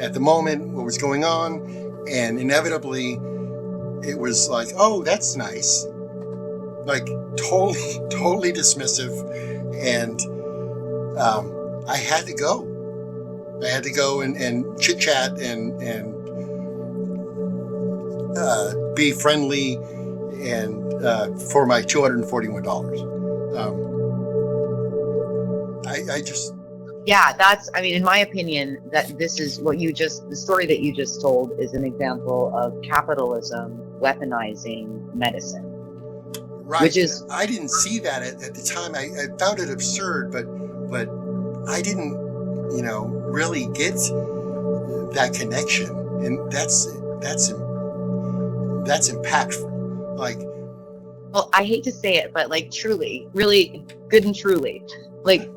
at the moment, what was going on, and inevitably it was like, oh, that's nice. Like totally dismissive. And I had to go. I had to go and chit chat and be friendly and for my $241. I just. Yeah, in my opinion, that this is the story that you just told is an example of capitalism weaponizing medicine. Right. Which is, I didn't see that at the time. I found it absurd, but I didn't, really get that connection, and that's impactful. Like, well, I hate to say it, but like truly, really good and truly, like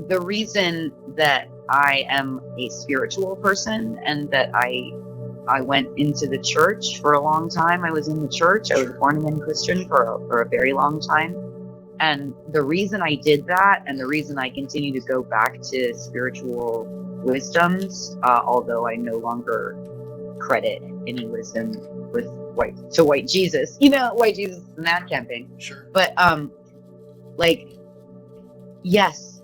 the reason that I am a spiritual person and that I went into the church for a long time. I was in the church. I was a born again Christian for a very long time. And the reason I did that, and the reason I continue to go back to spiritual wisdoms, although I no longer credit any wisdom with white Jesus, white Jesus in that campaign. Sure. But yes,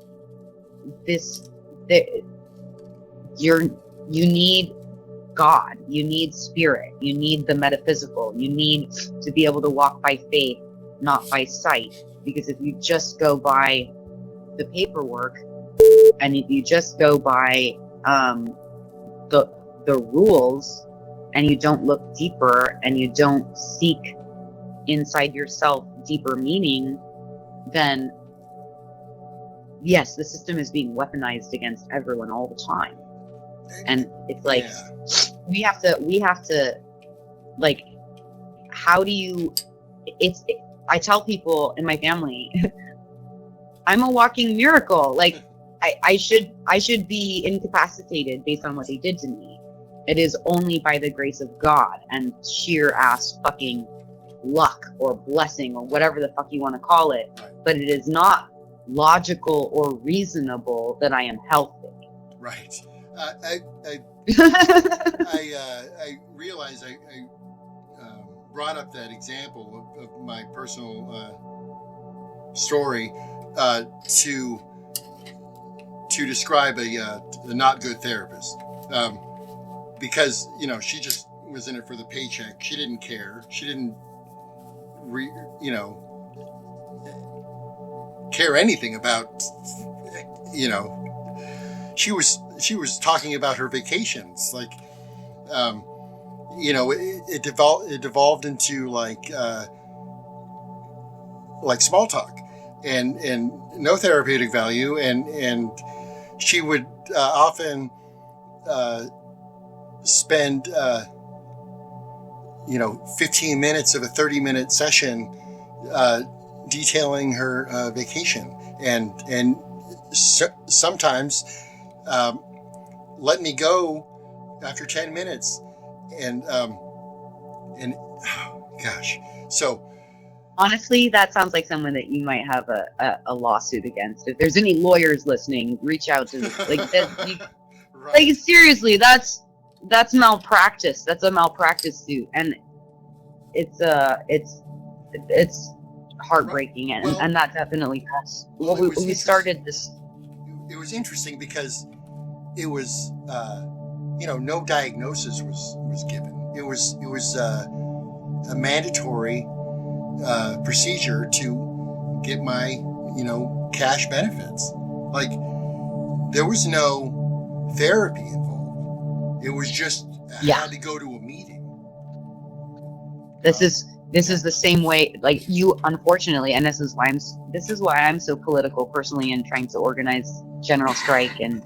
you need God, you need spirit, you need the metaphysical, you need to be able to walk by faith, not by sight. Because if you just go by the paperwork, and if you just go by the rules, and you don't look deeper, and you don't seek inside yourself deeper meaning, then yes, the system is being weaponized against everyone all the time. And it's like, we have to like, how do you, I tell people in my family, I'm a walking miracle. Like, I should be incapacitated based on what they did to me. It is only by the grace of God and sheer ass fucking luck or blessing or whatever the fuck you want to call it. But it is not logical or reasonable that I am healthy. Right. I realized I brought up that example of my personal story to describe a not good therapist, because she just was in it for the paycheck. She didn't care. She didn't care anything about she was talking about her vacations, like it devolved into like small talk and no therapeutic value, and she would often spend 15 minutes of a 30-minute session detailing her vacation, and sometimes let me go after 10 minutes, and gosh, so honestly, that sounds like someone that you might have a lawsuit against. If there's any lawyers listening, reach out to like that. right. Like, seriously, that's malpractice. That's a malpractice suit, and it's heartbreaking, Well, and that definitely helps. Well, we started this. It was interesting because it was no diagnosis was given. It was a mandatory procedure to get my cash benefits. Like, there was no therapy involved. It was just I had to go to a meeting. This is the same way, like, you, unfortunately, and this is why I'm so political personally and trying to organize general strike and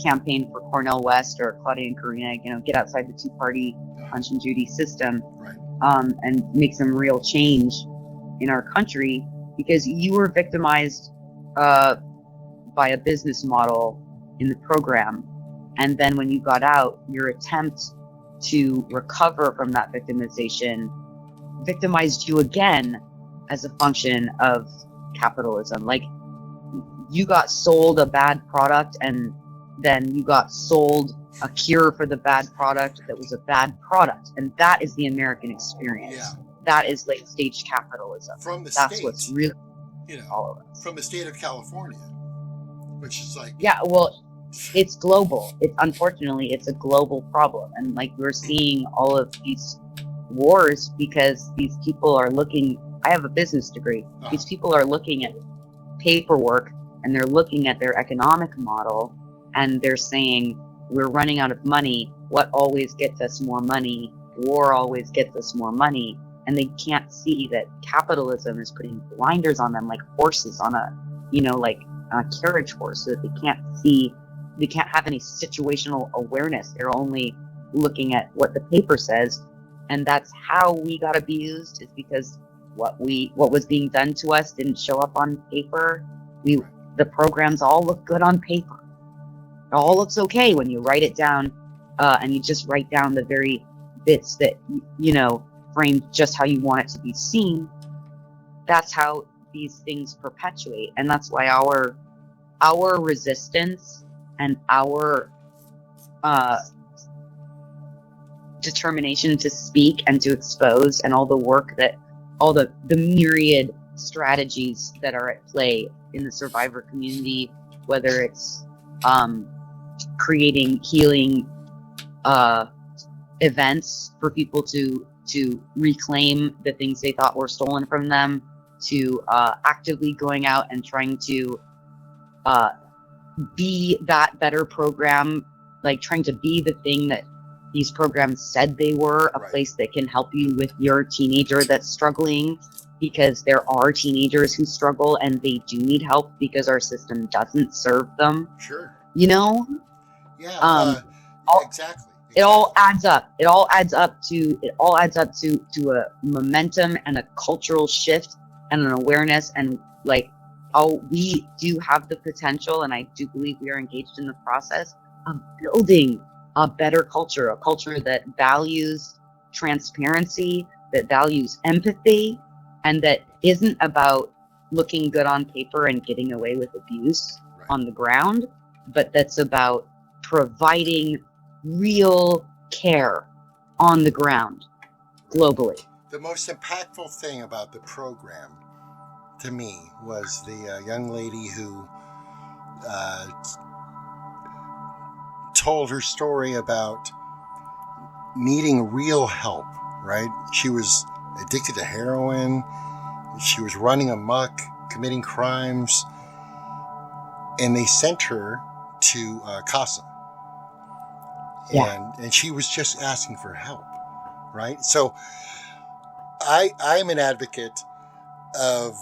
campaign for Cornel West or Claudia and Karina, get outside the two-party Punch and Judy system, Right. And make some real change in our country, because you were victimized by a business model in the program, and then when you got out, your attempt to recover from that victimization victimized you again as a function of capitalism. Like, you got sold a bad product, and then you got sold a cure for the bad product that was a bad product. And that is the American experience. Yeah. That is late stage capitalism. From the That's state, what's really all of us. from the state of California, which is like, yeah, well, it's global. Unfortunately, it's a global problem. And like we're seeing all of these wars because these people are looking, I have a business degree. These people are looking at paperwork and they're looking at their economic model and they're saying, we're running out of money. What always gets us more money? War always gets us more money. And they can't see that capitalism is putting blinders on them like horses on a, like a carriage horse, so that they can't see, they can't have any situational awareness. They're only looking at what the paper says. And that's how we got abused, is because what was being done to us didn't show up on paper. The programs all look good on paper. It all looks okay when you write it down, and you just write down the very bits that, frame just how you want it to be seen. That's how these things perpetuate. And that's why our resistance and our determination to speak and to expose, and all the work that all the myriad strategies that are at play in the survivor community, whether it's creating healing events for people to reclaim the things they thought were stolen from them, to actively going out and trying to be that better program, like trying to be the thing that these programs said they were, a place that can help you with your teenager that's struggling, because there are teenagers who struggle and they do need help because our system doesn't serve them. Sure. Yeah. Exactly. It all adds up. It all adds up to a momentum and a cultural shift and an awareness, and like, we do have the potential, and I do believe we are engaged in the process of building a better culture, a culture that values transparency, that values empathy, and that isn't about looking good on paper and getting away with abuse on the ground, but that's about providing real care on the ground globally. The most impactful thing about the program to me was the young lady who told her story about needing real help, right? She was addicted to heroin. She was running amok, committing crimes, and they sent her to CASA. And she was just asking for help, right? So I'm an advocate of,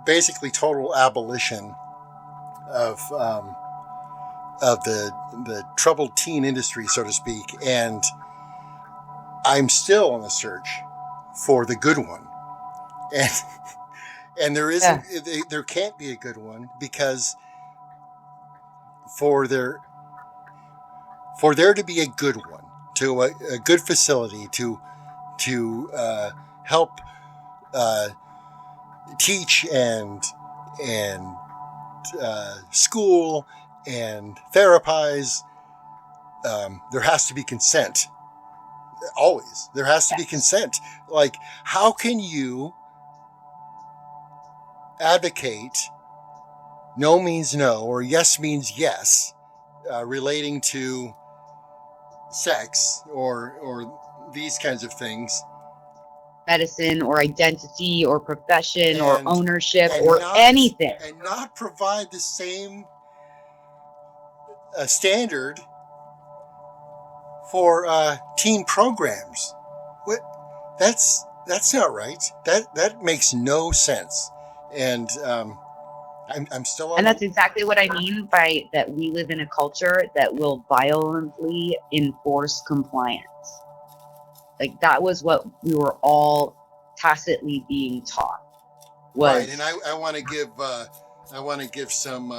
basically total abolition of the troubled teen industry, so to speak. And I'm still on the search for the good one. And there isn't, there can't be a good one, because for there to be a good one, to a good facility to help teach and school and therapize, there has to be consent. Always. There has to be consent. Like, how can you advocate no means no or yes means yes relating to sex or these kinds of things, medicine or identity or profession or ownership or anything, and not provide the same standard for teen programs? What? That's not right. That makes no sense. And I'm still on. And that's exactly what I mean by that. We live in a culture that will violently enforce compliance. Like, that was what we were all tacitly being taught. Right, and I want to give some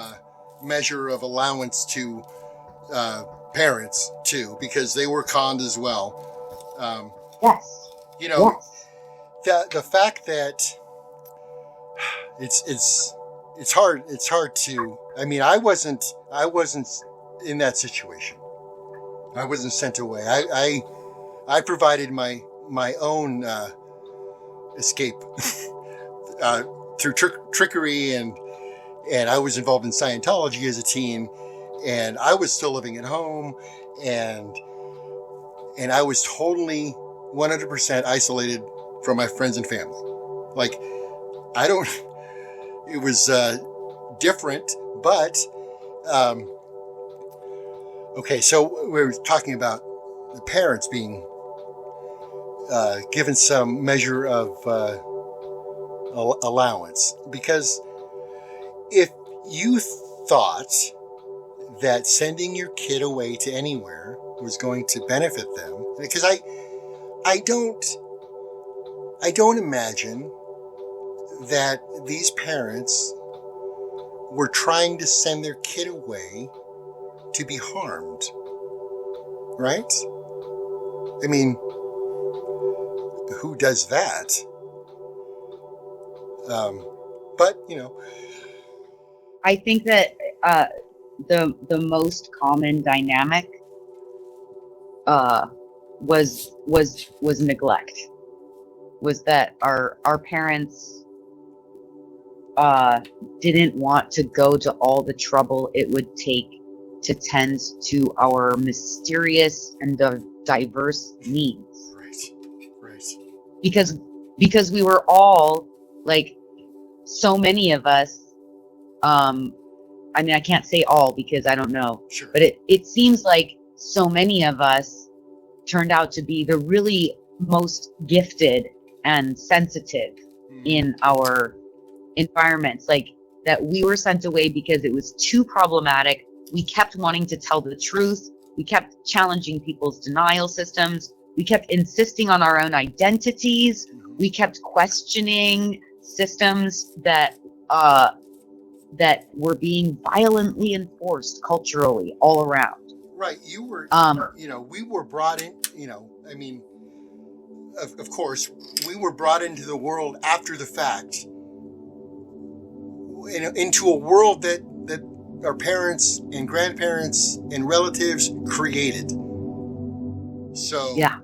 measure of allowance to parents too, because they were conned as well. Yes. The fact that it's hard to, I mean, I wasn't in that situation. I wasn't sent away. I provided my own escape through trickery, and I was involved in Scientology as a teen, and I was still living at home, and I was totally 100% isolated from my friends and family. Like, it was different, but okay, so we were talking about the parents being given some measure of allowance, because if you thought that sending your kid away to anywhere was going to benefit them, because I don't imagine that these parents were trying to send their kid away to be harmed, right? I mean, who does that? But I think that the most common dynamic was neglect. Was that our parents didn't want to go to all the trouble it would take to tend to our mysterious and diverse needs. Right. Because we were all, like, so many of us, I mean, I can't say all because I don't know, Sure. but it seems like so many of us turned out to be the really most gifted and sensitive in our environments, like that we were sent away because it was too problematic. We kept wanting to tell the truth. We kept challenging people's denial systems. We kept insisting on our own identities. We kept questioning systems that were being violently enforced culturally all around. Right. You were, we were brought in, I mean, of course, we were brought into the world after the fact, into a world that our parents and grandparents and relatives created. So, yeah.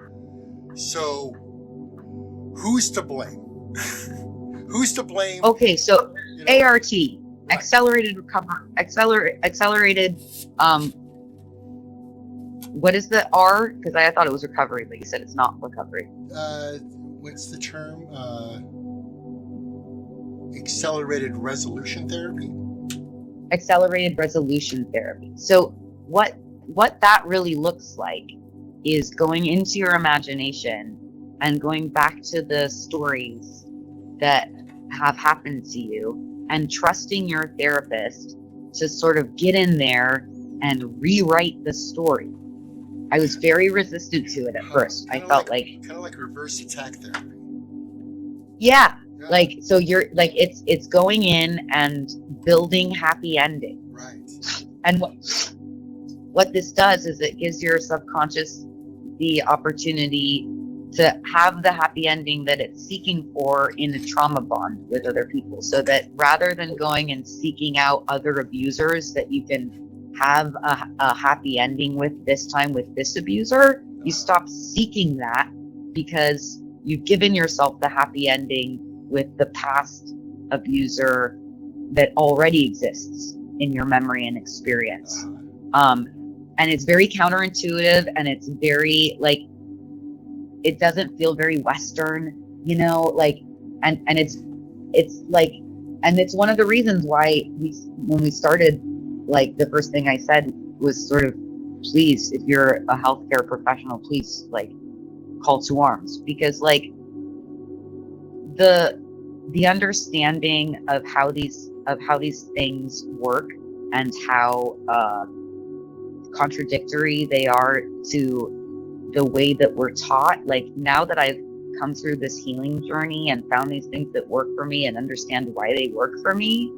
So, who's to blame? Who's to blame? Okay, so ART, right. Accelerated recovery, accelerated. What is the R? Because I thought it was recovery, but you said it's not recovery. What's the term? Accelerated resolution therapy. Accelerated resolution therapy. So what that really looks like is going into your imagination and going back to the stories that have happened to you and trusting your therapist to sort of get in there and rewrite the story. I was very resistant to it at first. I felt like kind of like reverse attack therapy. Yeah. Like, so you're like, it's going in and building happy ending. Right. And what this does is it gives your subconscious the opportunity to have the happy ending that it's seeking for in a trauma bond with other people, so that rather than going and seeking out other abusers that you can have a happy ending with this time with this abuser, you stop seeking that because you've given yourself the happy ending with the past abuser that already exists in your memory and experience. And it's very counterintuitive, and it's very, like, it doesn't feel very Western, like, and it's like, and it's one of the reasons why when we started, like, the first thing I said was sort of, please, if you're a healthcare professional, please, like, call to arms, because, like, the understanding of how these things work and how contradictory they are to the way that we're taught. Like, now that I've come through this healing journey and found these things that work for me and understand why they work for me,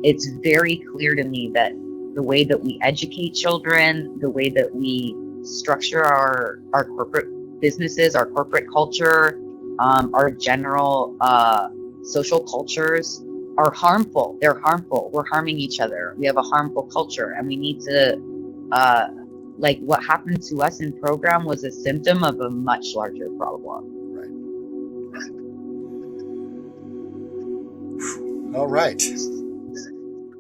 it's very clear to me that the way that we educate children, the way that we structure our corporate businesses, our corporate culture, our general social cultures are harmful. They're harmful. We're harming each other. We have a harmful culture, and we need to like what happened to us in program was a symptom of a much larger problem. All right.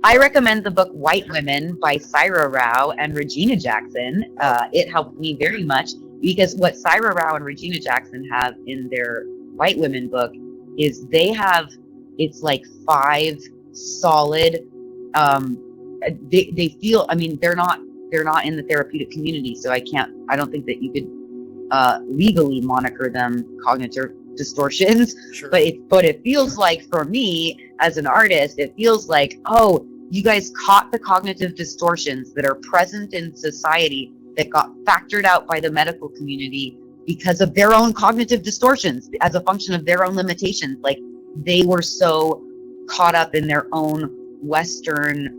I recommend the book White Women by Saira Rao and Regina Jackson. It helped me very much because what Saira Rao and Regina Jackson have in their White Women book is it's like 5 solid, they feel, I mean, they're not in the therapeutic community, so I don't think that you could legally moniker them cognitive distortions. Sure. But it feels like, for me as an artist, it feels like, oh, you guys caught the cognitive distortions that are present in society that got factored out by the medical community because of their own cognitive distortions as a function of their own limitations. Like, they were so caught up in their own Western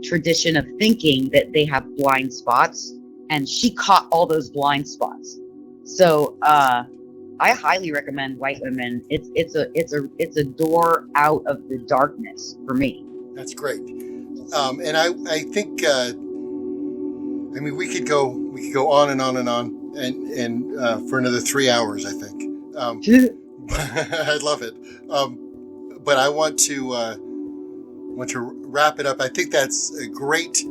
tradition of thinking that they have blind spots, and she caught all those blind spots. So I highly recommend White Women. It's a door out of the darkness for me. That's great. And I think I mean we could go on and on and on and for another 3 hours, I think. I love it. But I want to wrap it up. I think that's a great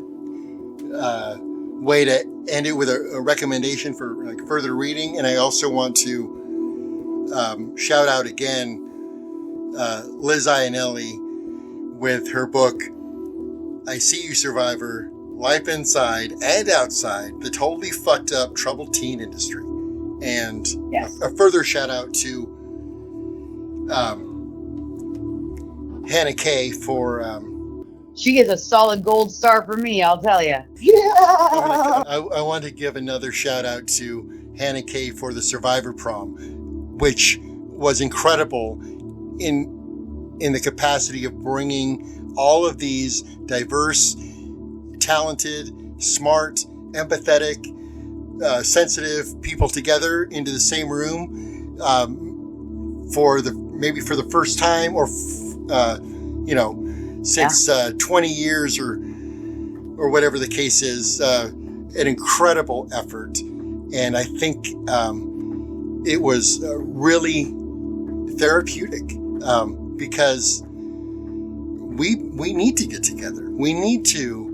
way to end it with a recommendation for like further reading. And I also want to shout out again Liz Ionelli with her book, I See You Survivor, Life Inside and Outside the Totally Fucked Up Troubled Teen Industry. And yes. a further shout out to Hannah Kay for she is a solid gold star for me, I'll tell you. I want to give another shout out to Hannah Kay for the Survivor Prom, which was incredible in the capacity of bringing all of these diverse, talented, smart, empathetic, sensitive people together into the same room for the first time, or since 20 years or whatever the case is. An incredible effort, and I think it was really therapeutic because we need to get together. We need to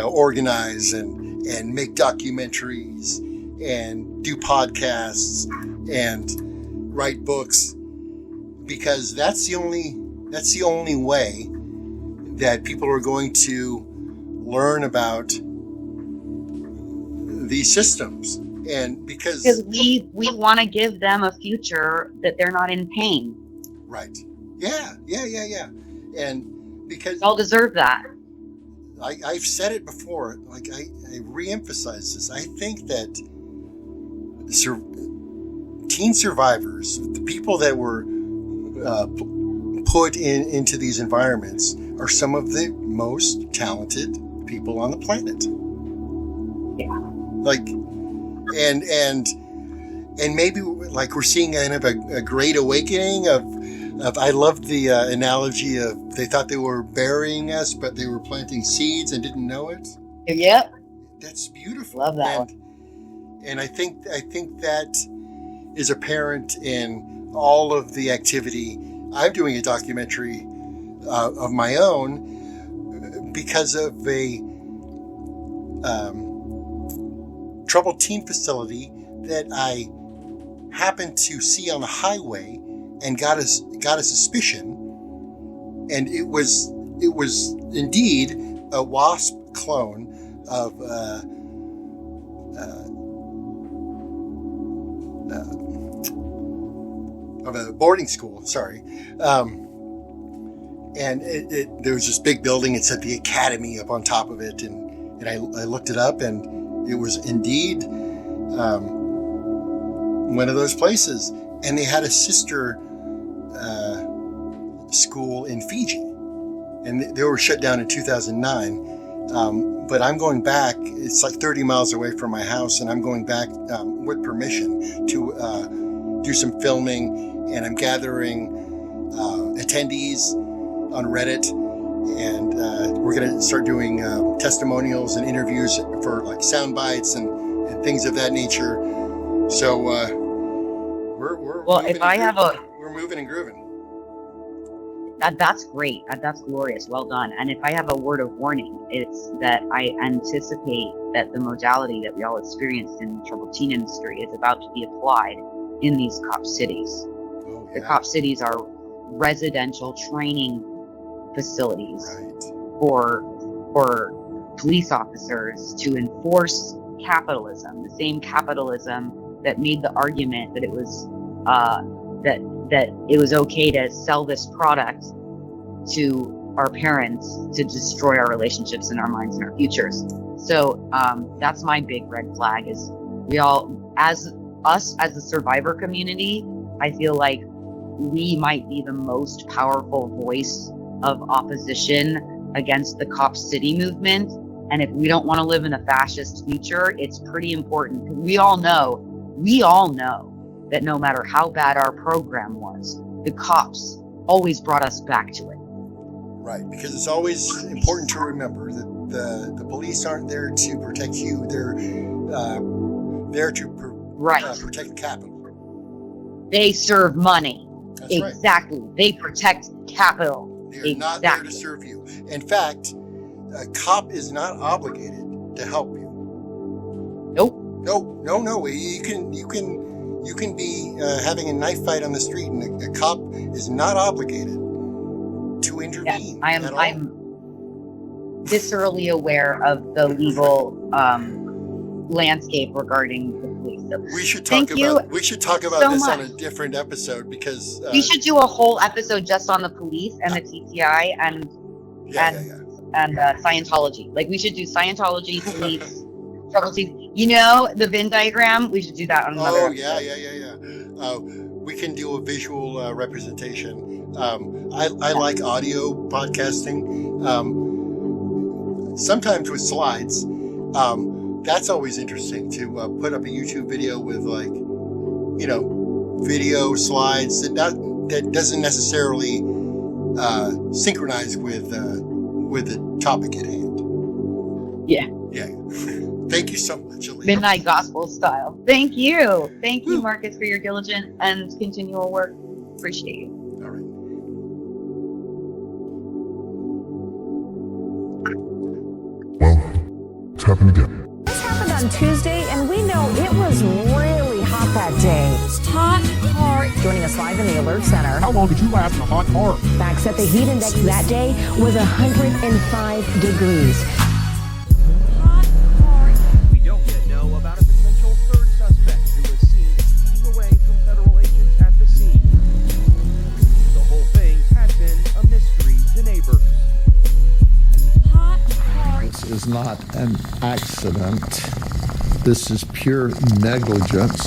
organize and make documentaries and do podcasts and write books, because that's the only way that people are going to learn about these systems. And because we want to give them a future that they're not in pain. Right. Yeah. And because they'll deserve that. I've said it before, like I re-emphasize this. I think that teen survivors, the people that were put into these environments, are some of the most talented people on the planet. Yeah. Like, and maybe like we're seeing kind of a great awakening of I loved the analogy of they thought they were burying us, but they were planting seeds and didn't know it. Yep. That's beautiful. Love that one. And I think that is apparent in all of the activity. I'm doing a documentary of my own because of a troubled teen facility that I happened to see on the highway and got a suspicion, and it was indeed a WASP clone of a boarding school. Sorry. And there was this big building. It said the Academy up on top of it, and I looked it up, and it was indeed one of those places. And they had a sister school in Fiji, and they were shut down in 2009. But I'm going back. It's like 30 miles away from my house, and I'm going back with permission to do some filming, and I'm gathering attendees on Reddit and we're going to start doing testimonials and interviews for like sound bites and things of that nature. So we're Well, moving if I have we're moving and grooving. That's great. That's glorious. Well done. And if I have a word of warning, it's that I anticipate that the modality that we all experienced in the troubled teen industry is about to be applied in these cop cities. Oh, The yeah. cop cities are residential training facilities Right. for police officers to enforce capitalism, the same capitalism that made the argument that it was that it was okay to sell this product to our parents to destroy our relationships and our minds and our futures. So that's my big red flag. Is we all, as a survivor community, I feel like we might be the most powerful voice of opposition against the Cop City movement. And if we don't want to live in a fascist future, it's pretty important. We all know that no matter how bad our program was, the cops always brought us back to it. Right, because it's always important to remember that the police aren't there to protect you. They're there to protect the capital. They serve money. That's exactly. Right. They protect capital. They're not there to serve you. In fact, a cop is not obligated to help you. Nope. No. You can be having a knife fight on the street, and a cop is not obligated to intervene. Yes, I'm viscerally aware of the legal landscape regarding the police. So we should talk about so this much on a different episode, because we should do a whole episode just on the police and the TTI and Scientology. Like, we should do Scientology, police, trouble teeth. You know, the Venn diagram. We should do that on another. Oh yeah. We can do a visual representation. I like audio podcasting. Sometimes with slides. That's always interesting to put up a YouTube video with, like, video slides that doesn't necessarily synchronize with the topic at hand. Yeah. Thank you so much, Alia. Midnight Gospel style. Thank you, Marcus, for your diligent and continual work. Appreciate you. All right. Well, it's happened again. This happened on Tuesday, and we know it was really hot that day. Hot car. Joining us live in the Alert Center. How long did you last in a hot car? Facts that the heat index that day was 105 degrees. We don't yet know about a potential third suspect who was seen speeding away from federal agents at the scene. The whole thing had been a mystery to neighbors. This is not an accident. This is pure negligence.